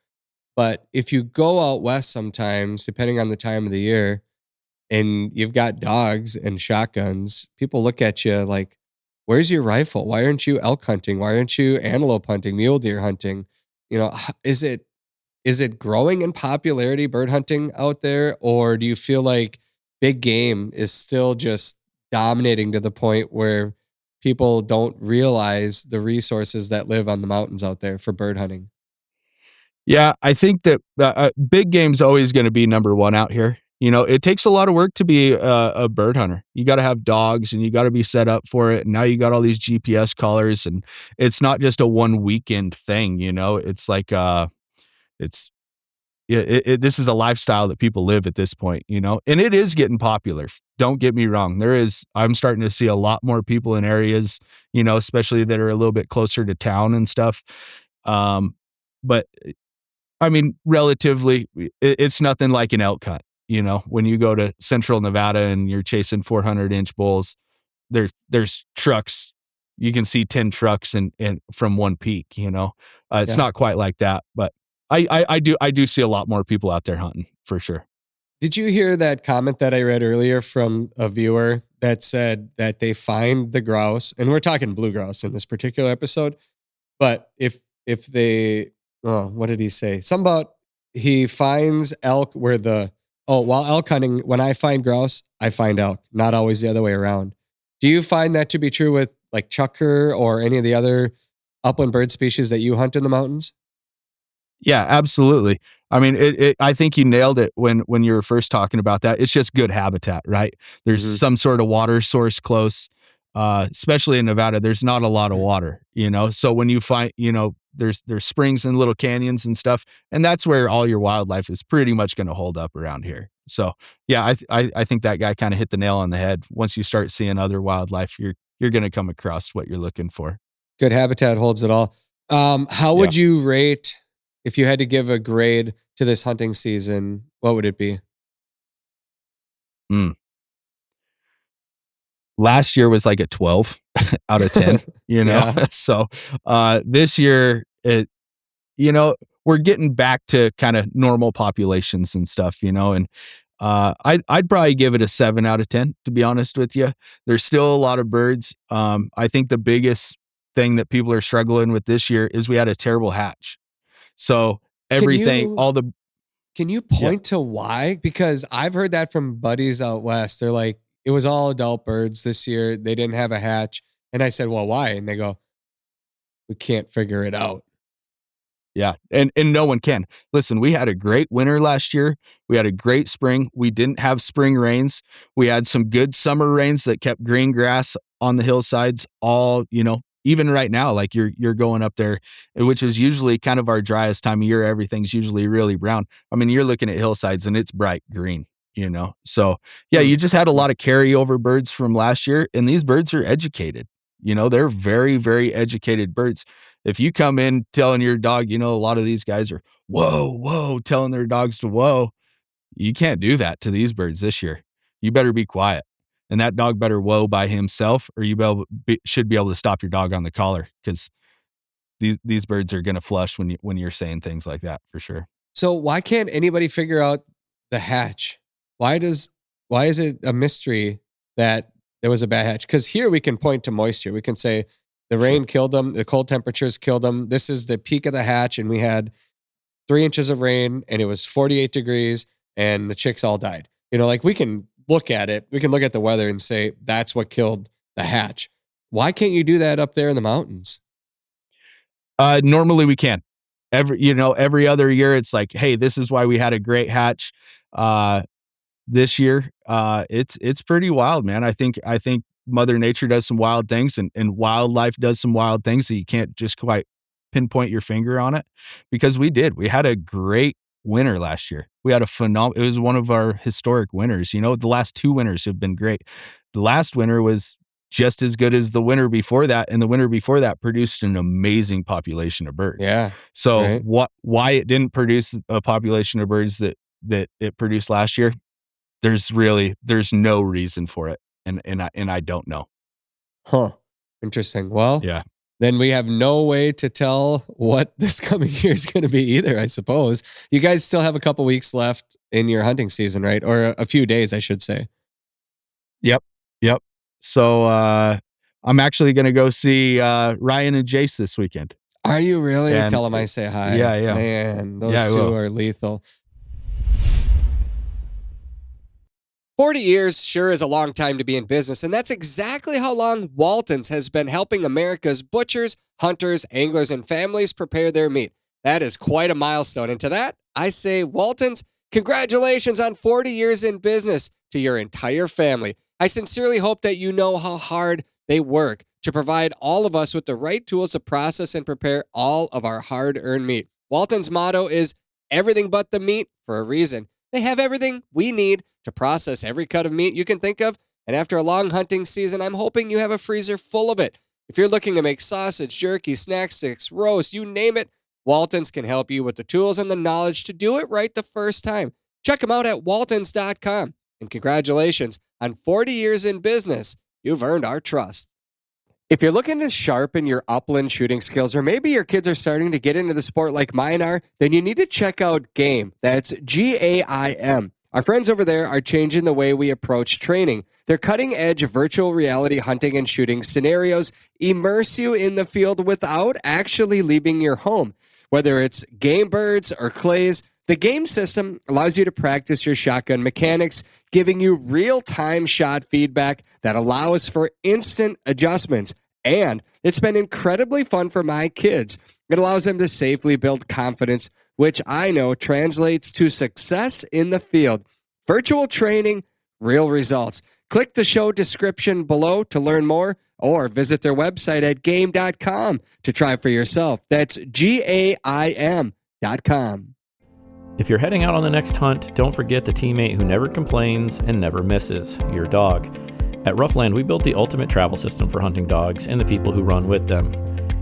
But if you go out west sometimes, depending on the time of the year, and you've got dogs and shotguns, people look at you like, where's your rifle? Why aren't you elk hunting? Why aren't you antelope hunting, mule deer hunting? Is it growing in popularity, bird hunting out there? Or do you feel like big game is still just dominating to the point where people don't realize the resources that live on the mountains out there for bird hunting? Yeah, I think that big game's always going to be number one out here. It takes a lot of work to be a bird hunter. You got to have dogs, and you got to be set up for it. And now you got all these GPS collars, and it's not just a one weekend thing. It's like this is a lifestyle that people live at this point. And it is getting popular. Don't get me wrong. I'm starting to see a lot more people in areas, especially that are a little bit closer to town and stuff. But relatively, it's nothing like an elk hunt. When you go to central Nevada and you're chasing 400-inch bulls, there's trucks. You can see 10 trucks and from one peak. It's not quite like that, but I do see a lot more people out there hunting for sure. Did you hear that comment that I read earlier from a viewer that said that they find the grouse, and we're talking blue grouse in this particular episode, but if they, what did he say? Something about he finds elk while elk hunting, when I find grouse, I find elk, not always the other way around. Do you find that to be true with like chukar or any of the other upland bird species that you hunt in the mountains? Yeah, absolutely. I mean, I think you nailed it when you were first talking about that. It's just good habitat, right? There's Mhm. some sort of water source close, especially in Nevada. There's not a lot of water, So when you find, there's springs and little canyons and stuff, and that's where all your wildlife is pretty much going to hold up around here. So yeah, I think that guy kind of hit the nail on the head. Once you start seeing other wildlife, you're going to come across what you're looking for. Good habitat holds it all. How would Yeah. you rate, if you had to give a grade to this hunting season, what would it be? Mm. Last year was like a 12 out of 10, Yeah. So, this year we're getting back to kind of normal populations and stuff, and, I'd probably give it a 7 out of 10, to be honest with you. There's still a lot of birds. I think the biggest thing that people are struggling with this year is we had a terrible hatch. So Can everything, you all the can you yeah. point to why? Because I've heard that from buddies out west. They're like, it was all adult birds this year. They didn't have a hatch. And I said, well, why? And they go, we can't figure it out. Yeah, and no one can. Listen, we had a great winter last year. We had a great spring. We didn't have spring rains. We had some good summer rains that kept green grass on the hillsides all, even right now, like you're going up there, which is usually kind of our driest time of year. Everything's usually really brown. I mean, you're looking at hillsides and it's bright green. So, yeah, Hmm. you just had a lot of carryover birds from last year, and these birds are educated. They're very, very educated birds. If you come in telling your dog, a lot of these guys are, whoa, whoa, telling their dogs to whoa. You can't do that to these birds this year. You better be quiet. And that dog better whoa by himself, or you should be able to stop your dog on the collar, because these birds are going to flush when you're saying things like that, for sure. So why can't anybody figure out the hatch? Why is it a mystery that there was a bad hatch? Because here we can point to moisture. We can say the rain killed them, the cold temperatures killed them. This is the peak of the hatch, and we had 3 inches of rain, and it was 48 degrees, and the chicks all died. Like we can look at it. We can look at the weather and say that's what killed the hatch. Why can't you do that up there in the mountains? Normally we can. Every other year it's like, hey, this is why we had a great hatch. This year, it's pretty wild, man. I think Mother Nature does some wild things, and wildlife does some wild things that you can't just quite pinpoint your finger on it, because we had a great winter last year. We had it was one of our historic winters. The last 2 winters have been great. The last winter was just as good as the winter before that, and the winter before that produced an amazing population of birds. Yeah. So Right. why it didn't produce a population of birds that it produced last year, there's no reason for it, and I don't know. Huh. Interesting. Well, Yeah. then we have no way to tell what this coming year is going to be either, I suppose. You guys still have a couple weeks left in your hunting season, right? Or a few days, I should say. Yep. Yep. So, I'm actually gonna go see, Ryan and Jace this weekend. Are you really? And Tell them I say hi. yeah, yeah. Man, Yeah, I those two will. are lethal. 40 years sure is a long time to be in business, and that's exactly how long Walton's has been helping America's butchers, hunters, anglers, and families prepare their meat. That is quite a milestone, and to that, I say, Walton's, congratulations on 40 years in business to your entire family. I sincerely hope that you know how hard they work to provide all of us with the right tools to process and prepare all of our hard-earned meat. Walton's motto is everything but the meat for a reason. They have everything we need to process every cut of meat you can think of, and after a long hunting season, I'm hoping you have a freezer full of it. If you're looking to make sausage, jerky, snack sticks, roast, you name it, Walton's can help you with the tools and the knowledge to do it right the first time. Check them out at waltons.com. And congratulations on 40 years in business. You've earned our trust. If you're looking to sharpen your upland shooting skills, or maybe your kids are starting to get into the sport like mine are, then you need to check out GAIM. That's GAIM. Our friends over there are changing the way we approach training. Their cutting-edge virtual reality hunting and shooting scenarios immerse you in the field without actually leaving your home. Whether it's game birds or clays, the GAIM system allows you to practice your shotgun mechanics, giving you real-time shot feedback that allows for instant adjustments. And it's been incredibly fun for my kids. It allows them to safely build confidence, which I know translates to success in the field. Virtual training, real results. Click the show description below to learn more, or visit their website at game.com to try for yourself. That's GAIM.com. If you're heading out on the next hunt, don't forget the teammate who never complains and never misses, your dog. At Roughland, we built the ultimate travel system for hunting dogs and the people who run with them.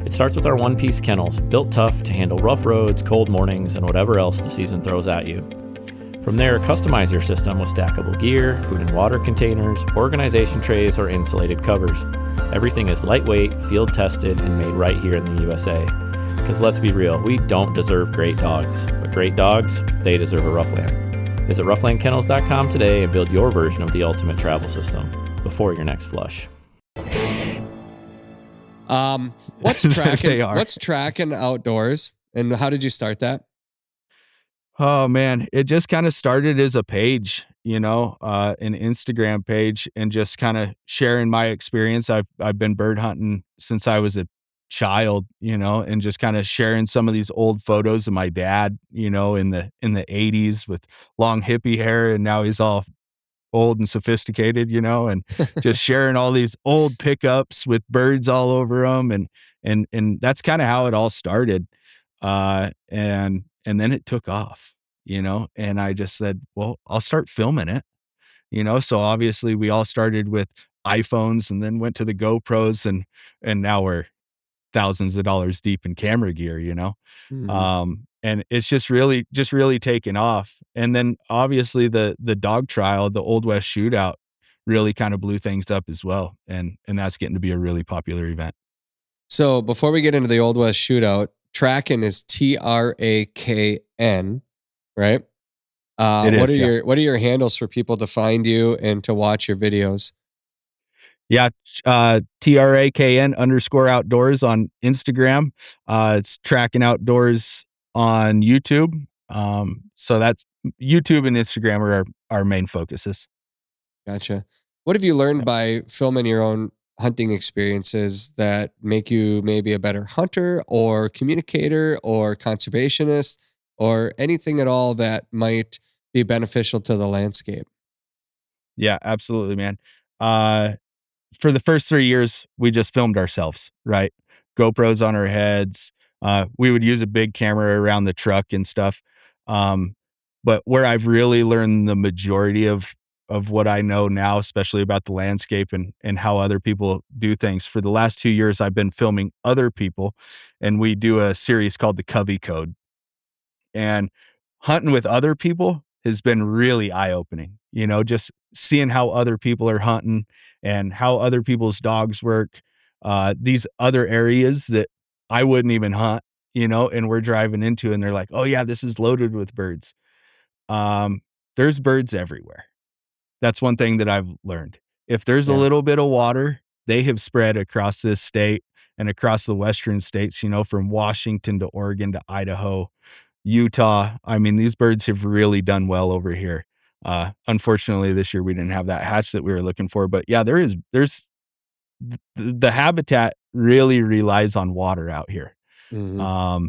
It starts with our one-piece kennels, built tough to handle rough roads, cold mornings, and whatever else the season throws at you. From there, customize your system with stackable gear, food and water containers, organization trays, or insulated covers. Everything is lightweight, field-tested, and made right here in the USA. Because let's be real, we don't deserve great dogs, but great dogs, they deserve a Roughland. Visit roughlandkennels.com today and build your version of the ultimate travel system before your next flush. What's Trakn Outdoors, and how did you start that? Oh man, it just kind of started as a page, an Instagram page, and just kind of sharing my experience. I've been bird hunting since I was a child, and just kind of sharing some of these old photos of my dad, in the 80s with long hippie hair, and now he's all old and sophisticated, and just sharing all these old pickups with birds all over them, and that's kind of how it all started. And then it took off, and I just said, well, I'll start filming it, so obviously we all started with iPhones and then went to the GoPros, and now we're thousands of dollars deep in camera gear, Mm-hmm. And it's just really taken off. And then obviously the dog trial, the Old West Shootout, really kind of blew things up as well. And that's getting to be a really popular event. So before we get into the Old West Shootout, Trakn is Trakn, right? What are your handles for people to find you and to watch your videos? Yeah, TRAKN_outdoors on Instagram. It's Trakn Outdoors on YouTube. So that's YouTube and Instagram are our main focuses. Gotcha. What have you learned by filming your own hunting experiences that make you maybe a better hunter or communicator or conservationist or anything at all that might be beneficial to the landscape? Yeah, absolutely, man. For the first 3 years, we just filmed ourselves, right? GoPros on our heads. We would use a big camera around the truck and stuff. But where I've really learned the majority of what I know now, especially about the landscape and how other people do things. For the last 2 years, I've been filming other people, and we do a series called the Covey Code. And hunting with other people has been really eye-opening, just seeing how other people are hunting and how other people's dogs work. These other areas that I wouldn't even hunt, and we're driving into, and they're like, oh yeah, this is loaded with birds. There's birds everywhere. That's one thing that I've learned. If there's a little bit of water, they have spread across this state and across the western states, from Washington to Oregon to Idaho, Utah. I mean, these birds have really done well over here. Unfortunately, this year we didn't have that hatch that we were looking for, but yeah, there's the habitat really relies on water out here. Mm-hmm.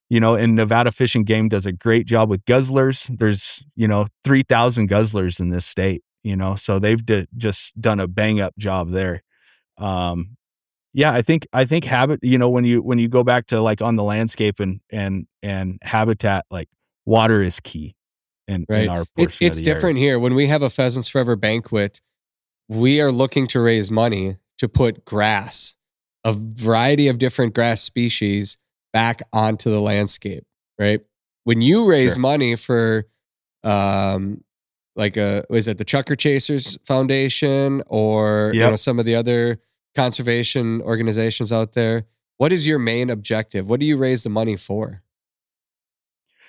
And Nevada Fish and Game does a great job with guzzlers. There's, 3,000 guzzlers in this state, so they've just done a bang up job there. Yeah, I think habit, when you go back to like on the landscape and habitat, like water is key in our portion It's of the different area. here. When we have a Pheasants Forever banquet, we are looking to raise money to put grass, a variety of different grass species, back onto the landscape, right? When you raise money for is it the Chukar Chasers Foundation or some of the other conservation organizations out there, what is your main objective? What do you raise the money for?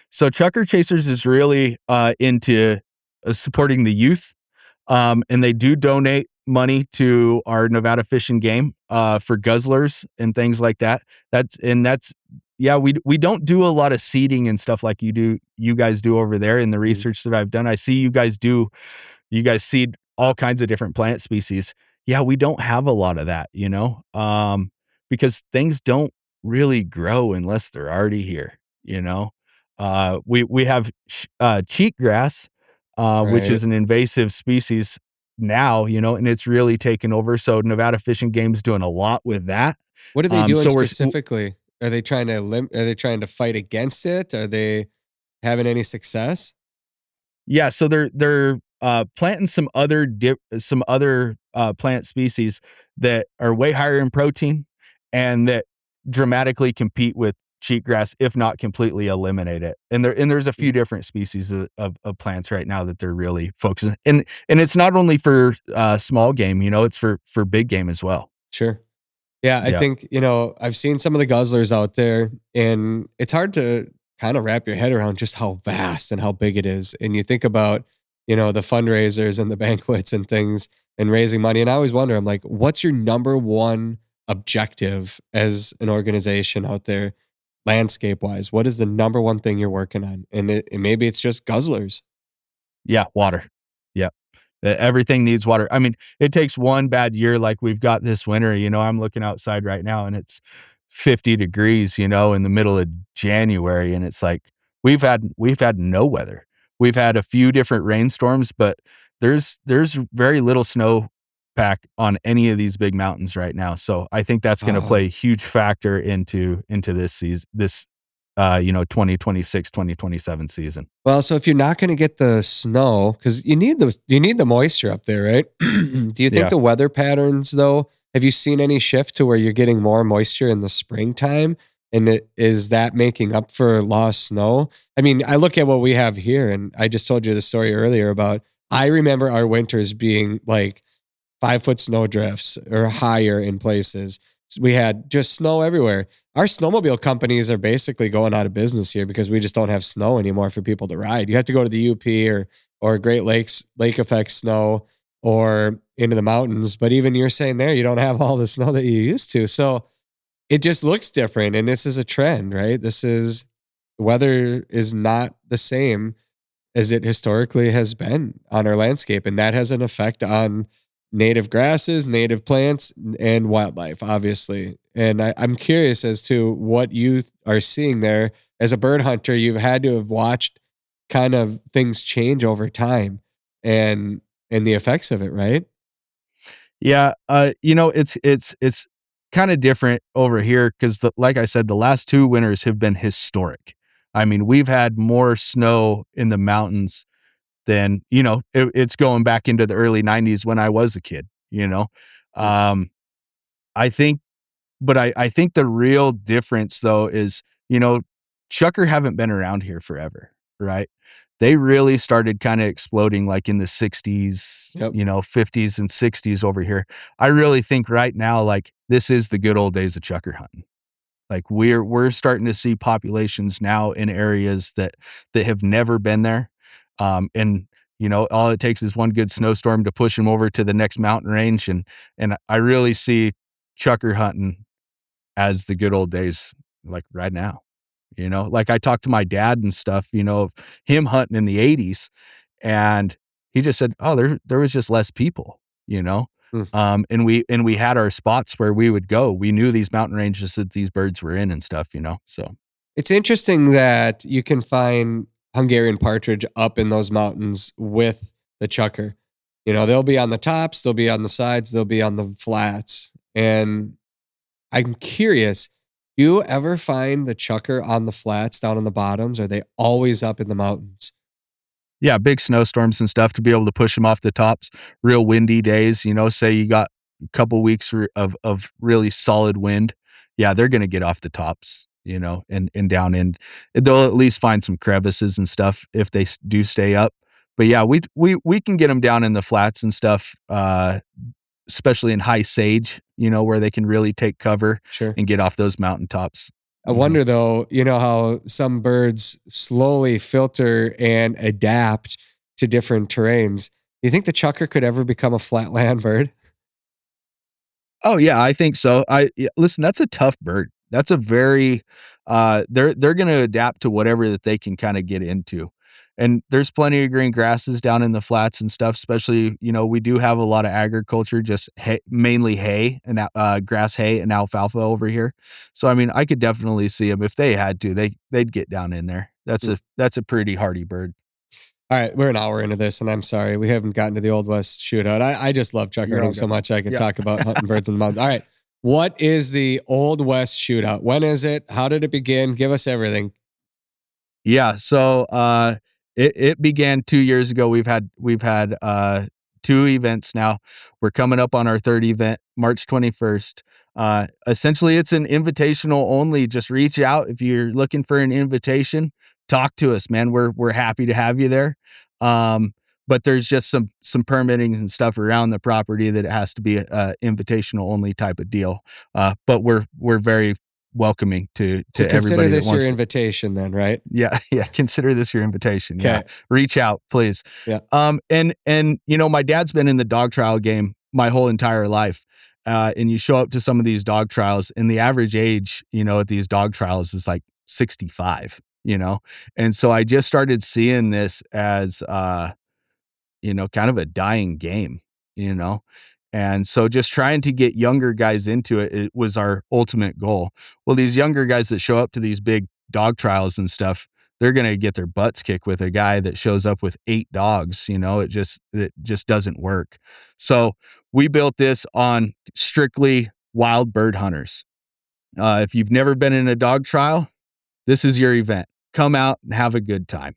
So Chukar Chasers is really into supporting the youth, and they do donate money to our Nevada Fish and Game for guzzlers and things like that. We don't do a lot of seeding and stuff like you guys do over there. In the research that I've done, I see you guys seed all kinds of different plant species. yeah, we don't have a lot of that, because things don't really grow unless they're already here, you know? We have cheatgrass, which Right. is an invasive species now, and it's really taken over. So Nevada Fish and Game's doing a lot with that. What are they doing So specifically? Are they trying to are they trying to fight against it? Are they having any success? yeah, so they're planting some other plant species that are way higher in protein and that dramatically compete with cheatgrass, if not completely eliminate it. And there's a few different species of plants right now that they're really focusing. And it's not only for small game, it's for big game as well. Sure. Yeah, I Yeah. think, I've seen some of the guzzlers out there, and it's hard to kind of wrap your head around just how vast and how big it is. And you think about, the fundraisers and the banquets and things and raising money. And I always wonder, I'm like, what's your number one objective as an organization out there, landscape wise? What is the number one thing you're working on? And maybe it's just guzzlers. Yeah, water. Yep. Everything needs water. I mean, it takes one bad year like we've got this winter. I'm looking outside right now and it's 50 degrees, in the middle of January, and it's like we've had no weather. We've had a few different rainstorms, but there's very little snow pack on any of these big mountains right now. So I think that's going to play a huge factor into this season, this 2026, 2027 season. Well, so if you're not going to get the snow, because you need the moisture up there, right? Do you think the weather patterns, though, have you seen any shift to where you're getting more moisture in the springtime? And is that making up for lost snow? I mean, I look at what we have here, and I just told you the story earlier about, I remember our winters being like 5-foot snow drifts or higher in places. We had just snow everywhere. Our snowmobile companies are basically going out of business here because we just don't have snow anymore for people to ride. You have to go to the UP or Great Lakes, lake effect snow, or into the mountains. But even you're saying there, you don't have all the snow that you used to. So it just looks different. And this is a trend, right? Weather is not the same as it historically has been on our landscape. And that has an effect on native grasses, native plants, and wildlife, obviously. And I'm curious as to what you are seeing there. As a bird hunter, you've had to have watched kind of things change over time and the effects of it, right? Yeah, it's kind of different over here because, like I said, the last 2 winters have been historic. I mean, we've had more snow in the mountains than it's going back into the early 90s when I was a kid. I think, but I think the real difference though is Chukar haven't been around here forever, right? They really started kind of exploding like in the 60s, Yep. 50s and 60s over here. I really think right now, like this is the good old days of Chukar hunting. Like we're starting to see populations now in areas that have never been there. And all it takes is one good snowstorm to push them over to the next mountain range. And I really see Chukar hunting as the good old days, like right now. Like I talked to my dad and stuff, of him hunting in the 80s, and he just said, "Oh, there was just less people," and we had our spots where we would go. We knew these mountain ranges that these birds were in and stuff, So It's interesting that you can find Hungarian partridge up in those mountains with the Chukar. They'll be on the tops, they'll be on the sides, they'll be on the flats. And I'm curious, do you ever find the Chukar on the flats down on the bottoms? Or are they always up in the mountains? Yeah, big snowstorms and stuff to be able to push them off the tops. Real windy days, say you got a couple weeks of really solid wind. Yeah, they're going to get off the tops, and down in. They'll at least find some crevices and stuff if they do stay up. But yeah, we can get them down in the flats and stuff, especially in high sage, where they can really take cover and get off those mountaintops. I wonder though, how some birds slowly filter and adapt to different terrains. Do you think the Chukar could ever become a flatland bird? Oh yeah, I think so. Listen, that's a tough bird. That's a very they're going to adapt to whatever that they can kind of get into. and there's plenty of green grasses down in the flats and stuff, especially, we do have a lot of agriculture, just mainly hay and grass hay and alfalfa over here. So, I mean, I could definitely see them if they had to, they'd get down in there. That's a pretty hardy bird. All right, we're an hour into this, and I'm sorry we haven't gotten to the Old West Shootout. I just love chuck hunting so much I could talk about hunting birds in the mountains. All right, what is the Old West Shootout? When is it? How did it begin? Give us everything. Yeah, so it began 2 years ago. We've had 2 events now. We're coming up on our third event, March 21st. Essentially, it's an invitational only. Just reach out if you're looking for an invitation. Talk to us, man. We're happy to have you there. But there's just some permitting and stuff around the property that it has to be a invitational only type of deal. But we're very welcoming to consider everybody. This your invitation, then, right? Yeah, Consider this your invitation. Okay. Yeah, reach out, please. Yeah. And my dad's been in the dog trial game my whole entire life. And you show up to some of these dog trials, and the average age, at these dog trials is like 65. And so I just started seeing this as, kind of a dying game. And so just trying to get younger guys into it was our ultimate goal. Well, these younger guys that show up to these big dog trials and stuff, they're going to get their butts kicked with a guy that shows up with 8 dogs. It just doesn't work. So we built this on strictly wild bird hunters. If you've never been in a dog trial, this is your event. Come out and have a good time,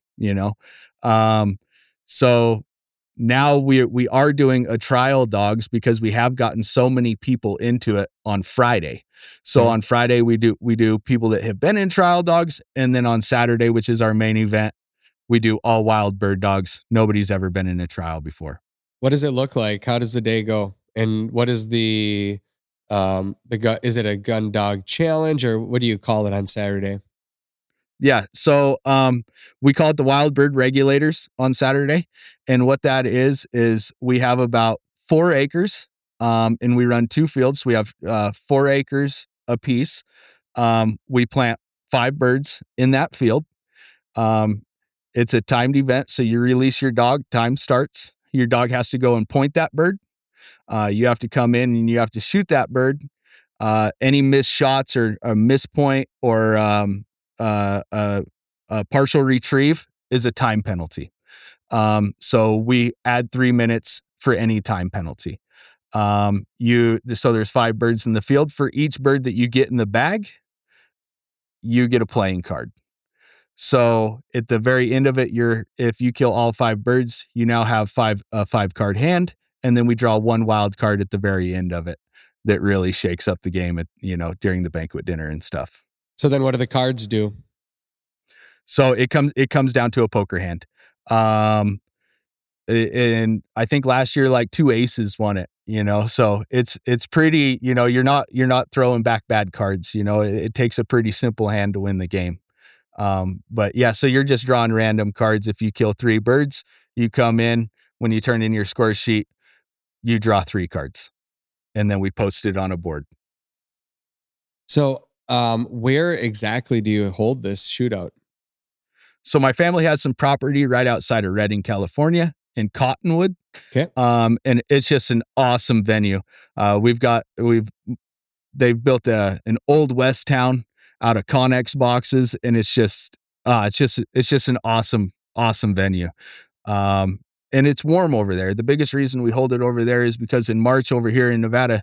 So now we are doing a trial dogs because we have gotten so many people into it on Friday. So on Friday we do people that have been in trial dogs, and then on Saturday, which is our main event, we do all wild bird dogs. Nobody's ever been in a trial before. What does it look like? How does the day go? And what is is it a gun dog challenge, or what do you call it on Saturday? Yeah. So we call it the Wild Bird Regulators on Saturday. And what that is we have about 4 acres and we run 2 fields. We have 4 acres apiece. We plant 5 birds in that field. It's a timed event. So you release your dog, time starts. Your dog has to go and point that bird. You have to come in and you have to shoot that bird. Any missed shots or a missed point or a partial retrieve is a time penalty. So we add 3 minutes for any time penalty. So there's 5 birds in the field. For each bird that you get in the bag, you get a playing card. So at the very end of it, if you kill all 5 birds, you now have a 5 card hand, and then we draw 1 wild card at the very end of it that really shakes up the game during the banquet dinner and stuff. So then what do the cards do? So it comes down to a poker hand. And I think last year, like 2 aces won it, so it's pretty, you're not throwing back bad cards, it takes a pretty simple hand to win the game. But yeah, so you're just drawing random cards. If you kill 3 birds, you come in, when you turn in your score sheet, you draw 3 cards, and then we post it on a board. So, where exactly do you hold this shootout? So my family has some property right outside of Redding, California, in Cottonwood. Okay. And it's just an awesome venue. They've built an Old West town out of Connex boxes, and it's just an awesome venue. And it's warm over there. The biggest reason we hold it over there is because in March over here in Nevada,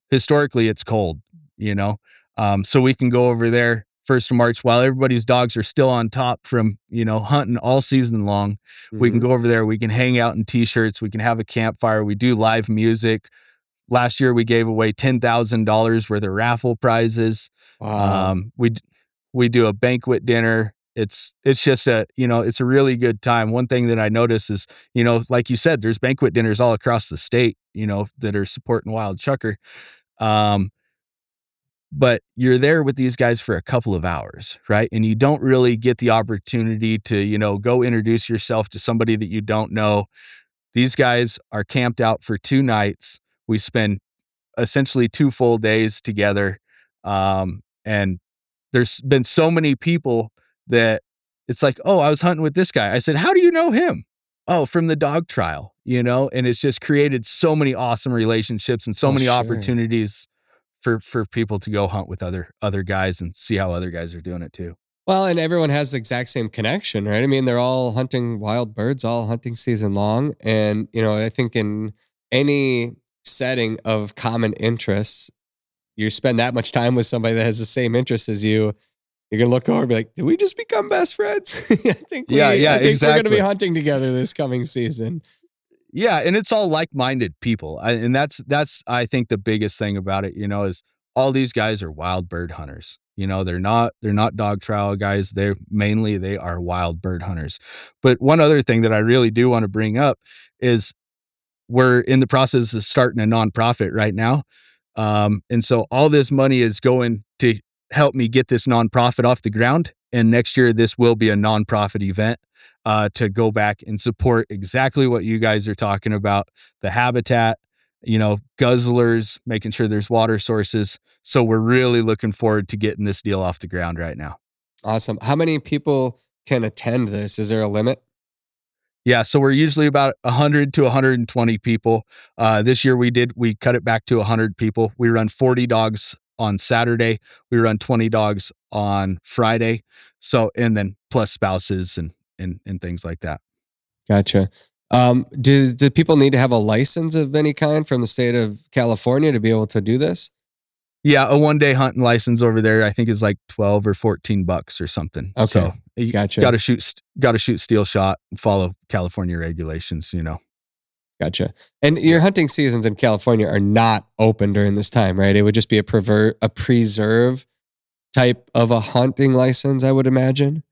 historically it's cold, so we can go over there 1st of March while everybody's dogs are still on top from, hunting all season long. Mm-hmm. We can go over there. We can hang out in t-shirts. We can have a campfire. We do live music. Last year we gave away $10,000 worth of raffle prizes. Wow. We do a banquet dinner. It's just it's a really good time. One thing that I notice is, like you said, there's banquet dinners all across the state, that are supporting wild chucker. But you're there with these guys for a couple of hours, right? And you don't really get the opportunity to, go introduce yourself to somebody that you don't know. These guys are camped out for 2 nights. We spend essentially 2 full days together. And there's been so many people that it's like, oh, I was hunting with this guy. I said, how do you know him? Oh, from the dog trial, and it's just created so many awesome relationships and so many opportunities for people to go hunt with other guys and see how other guys are doing it too. Well, and everyone has the exact same connection, right? I mean, they're all hunting wild birds all hunting season long. And, I think in any setting of common interests, you spend that much time with somebody that has the same interests as you, you're going to look over and be like, did we just become best friends? I think exactly. We're going to be hunting together this coming season. Yeah. And it's all like-minded people. And that's, I think the biggest thing about it, is all these guys are wild bird hunters. They're not dog trial guys. They are wild bird hunters. But one other thing that I really do want to bring up is we're in the process of starting a nonprofit right now. And so all this money is going to help me get this nonprofit off the ground. And next year, this will be a nonprofit event to go back and support exactly what you guys are talking about, the habitat, guzzlers, making sure there's water sources. So we're really looking forward to getting this deal off the ground right now. Awesome. How many people can attend this? Is there a limit? Yeah, so we're usually about 100 to 120 people. This year we cut it back to 100 people. We run 40 dogs on Saturday. We run 20 dogs on Friday. So, and then plus spouses and things like that. Gotcha. Do people need to have a license of any kind from the state of California to be able to do this? Yeah, a 1-day hunting license over there, I think is like $12 or $14 or something. Okay. So you gotcha. Got to shoot steel shot and follow California regulations, Gotcha. And your hunting seasons in California are not open during this time, right? It would just be a preserve type of a hunting license, I would imagine.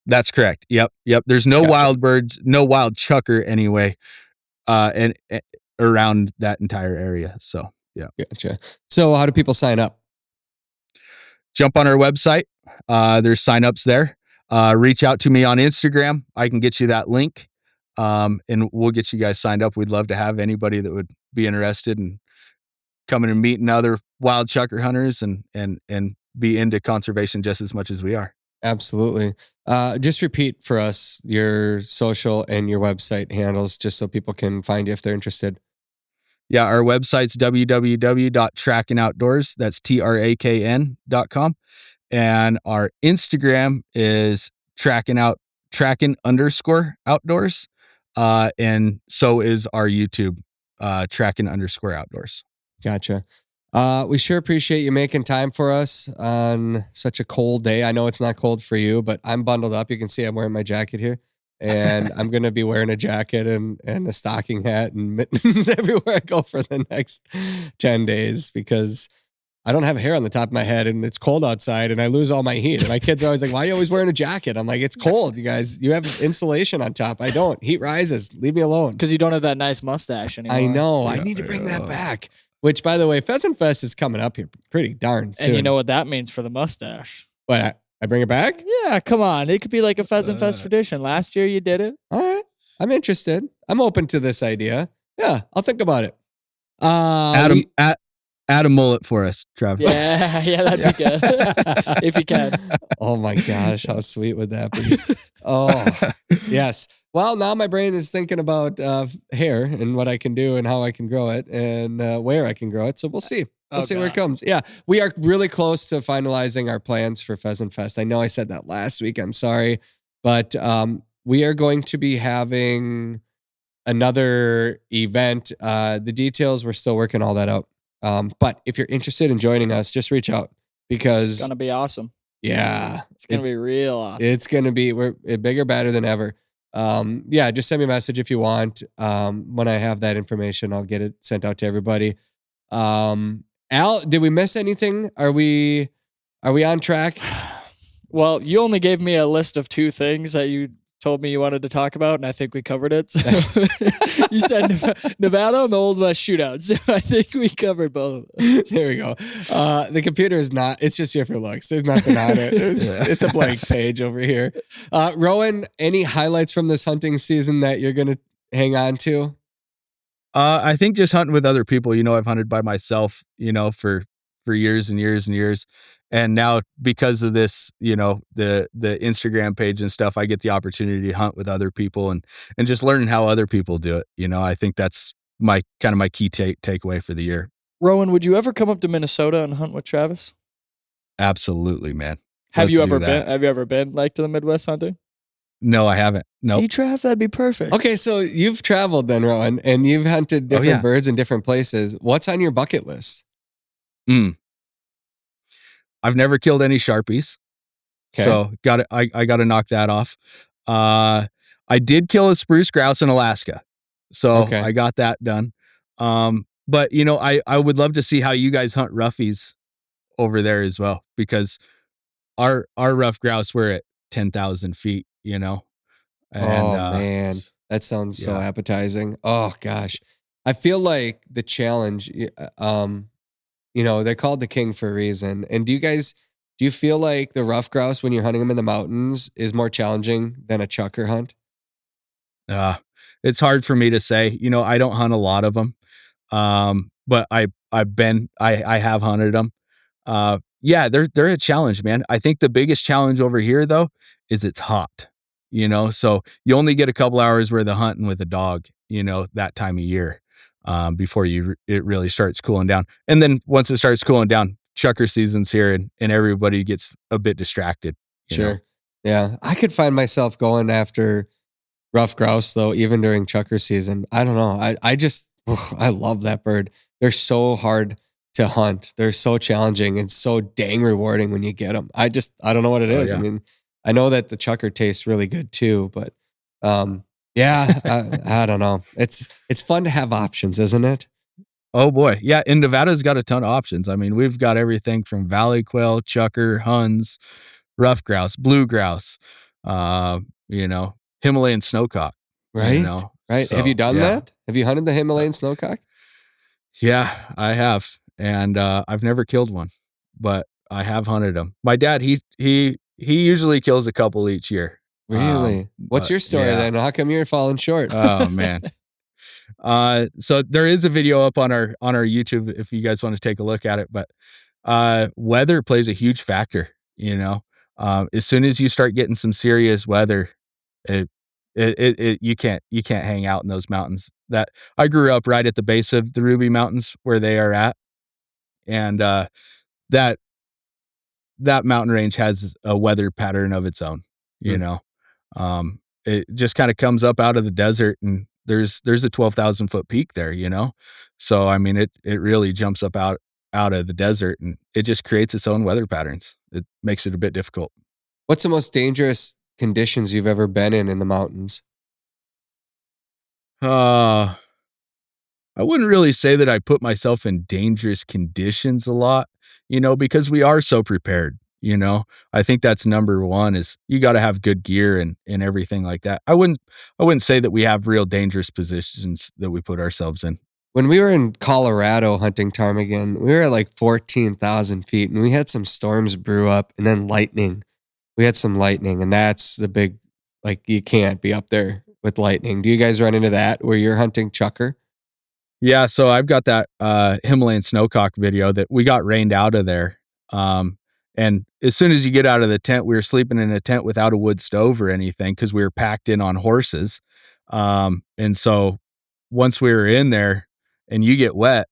That's correct. Yep. There's no wild birds, no wild chukar anyway, and around that entire area. So yeah. Gotcha. So how do people sign up? Jump on our website. There's signups there. Reach out to me on Instagram. I can get you that link. And we'll get you guys signed up. We'd love to have anybody that would be interested in coming and meeting other wild chukar hunters and be into conservation just as much as we are. Absolutely. Just repeat for us your social and your website handles just so people can find you if they're interested. Yeah, our website's www.Trakn Outdoors. That's TRAKN.com. And our Instagram is Trakn_Outdoors. And so is our YouTube, Trakn_Outdoors. Gotcha. We sure appreciate you making time for us on such a cold day. I know it's not cold for you, but I'm bundled up. You can see I'm wearing my jacket here. And I'm going to be wearing a jacket and a stocking hat and mittens everywhere I go for the next 10 days because I don't have hair on the top of my head and it's cold outside and I lose all my heat. And my kids are always like, why are you always wearing a jacket? I'm like, it's cold, you guys. You have insulation on top. I don't. Heat rises. Leave me alone. Because you don't have that nice mustache anymore. I know. I need to bring that back. Which, by the way, Pheasant Fest is coming up here pretty darn soon. And you know what that means for the mustache. What, I bring it back? Yeah, come on. It could be like a Pheasant Fest tradition. Last year you did it. All right. I'm interested. I'm open to this idea. Yeah, I'll think about it. Add a mullet for us, Travis. Yeah, that'd be good. If you can. Oh my gosh, how sweet would that be? Oh, yes. Well, now my brain is thinking about hair and what I can do and how I can grow it and where I can grow it. So we'll see. We'll see where it comes. Yeah, we are really close to finalizing our plans for Pheasant Fest. I know I said that last week. I'm sorry. But we are going to be having another event. The details, we're still working all that out. But if you're interested in joining us, just reach out because it's going to be awesome. Yeah. It's going to be real awesome. It's going to be we're bigger, better than ever. Yeah, just send me a message if you want. When I have that information, I'll get it sent out to everybody. Al, did we miss anything? Are we on track? Well, you only gave me a list of 2 things that you told me you wanted to talk about, and I think we covered it. So you said Nevada and the Old West Shootout. So I think we covered both of them. There we go. The computer is not, it's just here for looks. There's nothing on it. It's a blank page over here. Rowan, any highlights from this hunting season that you're going to hang on to? I think just hunting with other people. I've hunted by myself, for years and years and years. And now because of this, the Instagram page and stuff, I get the opportunity to hunt with other people and just learning how other people do it. I think that's my key takeaway for the year. Rowan, would you ever come up to Minnesota and hunt with Travis? Absolutely, man. Have you ever been like to the Midwest hunting? No, I haven't. No. See, Trav, that'd be perfect. Okay, so you've traveled then, Rowan, and you've hunted different birds in different places. What's on your bucket list? I've never killed any Sharpies. Okay. So I got to knock that off. I did kill a spruce grouse in Alaska. So I got that done. But I would love to see how you guys hunt roughies over there as well, because our rough grouse, we're at 10,000 feet, And, man, that sounds so appetizing. Oh gosh. I feel like the challenge, they're called the king for a reason. And do you feel like the rough grouse, when you're hunting them in the mountains, is more challenging than a chukar hunt? It's hard for me to say. I don't hunt a lot of them, but I have hunted them. They're a challenge, man. I think the biggest challenge over here, though, is it's hot. So you only get a couple hours worth of hunting with a dog, that time of year, before it really starts cooling down. And then once it starts cooling down, chukar season's here, and everybody gets a bit distracted. Sure. Yeah. I could find myself going after rough grouse, though, even during chukar season. I don't know. I love that bird. They're so hard to hunt. They're so challenging and so dang rewarding when you get them. I don't know what it is. Yeah. I mean, I know that the chukar tastes really good too, but I don't know. It's fun to have options, isn't it? Oh boy. Yeah. And Nevada's got a ton of options. I mean, we've got everything from valley quail, chukar, huns, rough grouse, blue grouse, Himalayan snowcock. Right. Right. So, have you done that? Have you hunted the Himalayan snowcock? Yeah, I have. And I've never killed one, but I have hunted them. My dad, he usually kills a couple each year. Really? What's your story then? How come you're falling short? Oh man. So there is a video up on our YouTube if you guys want to take a look at it, but weather plays a huge factor, as soon as you start getting some serious weather, you can't hang out in those mountains. That I grew up right at the base of the Ruby Mountains where they are at. And that mountain range has a weather pattern of its own, it just kind of comes up out of the desert, and there's a 12,000 foot peak there, So, I mean, it really jumps up out of the desert, and it just creates its own weather patterns. It makes it a bit difficult. What's the most dangerous conditions you've ever been in the mountains? I wouldn't really say that I put myself in dangerous conditions a lot, because we are so prepared, I think that's number one is you got to have good gear and everything like that. I wouldn't say that we have real dangerous positions that we put ourselves in. When we were in Colorado hunting ptarmigan, we were at like 14,000 feet, and we had some storms brew up, and then lightning. We had some lightning, and that's the big, you can't be up there with lightning. Do you guys run into that where you're hunting chukar? Yeah, so I've got that Himalayan snowcock video that we got rained out of there. And as soon as you get out of the tent, we were sleeping in a tent without a wood stove or anything because we were packed in on horses. And so once we were in there and you get wet,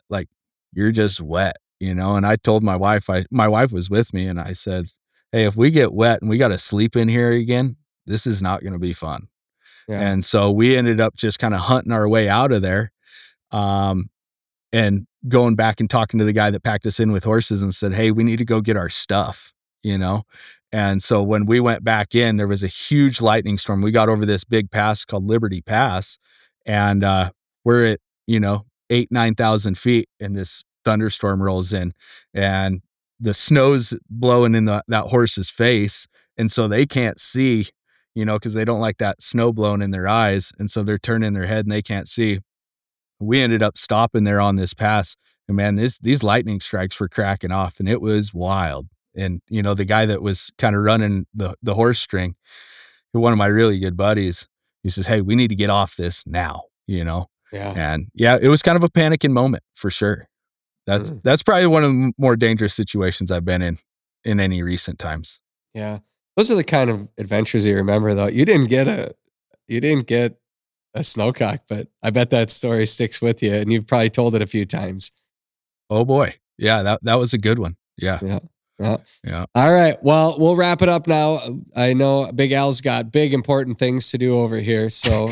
you're just wet, And I told my wife, my wife was with me, and I said, hey, if we get wet and we got to sleep in here again, this is not going to be fun. Yeah. And so we ended up just kind of hunting our way out of there. And going back and talking to the guy that packed us in with horses and said, hey, we need to go get our stuff, And so when we went back in, there was a huge lightning storm. We got over this big pass called Liberty Pass, and we're at, 8,000-9,000 feet, and this thunderstorm rolls in, and the snow's blowing in that horse's face. And so they can't see, because they don't like that snow blowing in their eyes. And so they're turning their head and they can't see. We ended up stopping there on this pass, and man, these lightning strikes were cracking off, and it was wild. And, the guy that was kind of running the horse string, one of my really good buddies, he says, hey, we need to get off this now, Yeah. And yeah, it was kind of a panicking moment for sure. That's probably one of the more dangerous situations I've been in. in any recent times. Yeah. Those are the kind of adventures you remember, though. You didn't get a snowcock, but I bet that story sticks with you, and you've probably told it a few times. Oh boy. Yeah, that was a good one. Yeah. Yeah. All right. Well, we'll wrap it up now. I know Big Al's got big, important things to do over here. So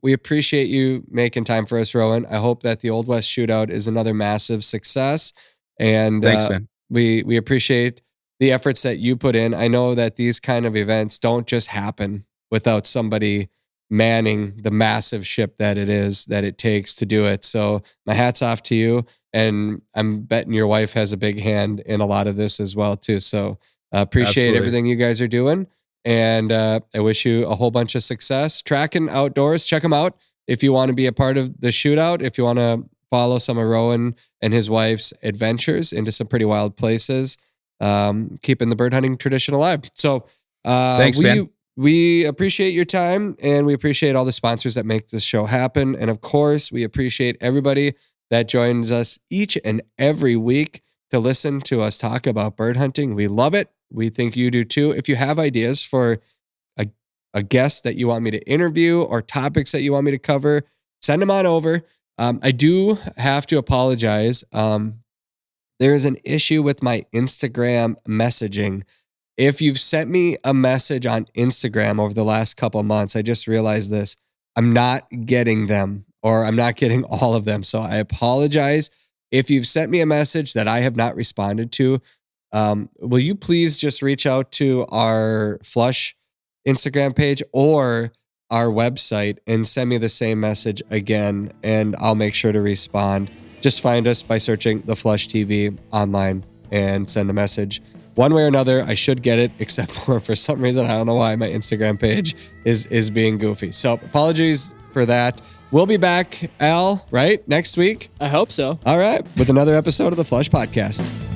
we appreciate you making time for us, Rowan. I hope that the Old West Shootout is another massive success. And thanks, man. We appreciate the efforts that you put in. I know that these kind of events don't just happen without somebody manning the massive ship that it takes to do it. So my hat's off to you. And I'm betting your wife has a big hand in a lot of this as well, too. So appreciate Absolutely. everything you guys are doing. And I wish you a whole bunch of success. Trakn Outdoors, check them out if you want to be a part of the shootout, if you want to follow some of Rowan and his wife's adventures into some pretty wild places, keeping the bird hunting tradition alive. So thanks, man. We appreciate your time, and we appreciate all the sponsors that make this show happen. And of course, we appreciate everybody that joins us each and every week to listen to us talk about bird hunting. We love it. We think you do too. If you have ideas for a guest that you want me to interview or topics that you want me to cover, send them on over. I do have to apologize. There is an issue with my Instagram messaging. If you've sent me a message on Instagram over the last couple of months, I just realized this. I'm not getting them, or I'm not getting all of them. So I apologize. If you've sent me a message that I have not responded to, will you please just reach out to our Flush Instagram page or our website and send me the same message again, and I'll make sure to respond. Just find us by searching The Flush TV online and send the message. One way or another, I should get it, except for some reason, I don't know why, my Instagram page is being goofy. So apologies for that. We'll be back, Al, right? Next week? I hope so. All right. With another episode of the Flush Podcast.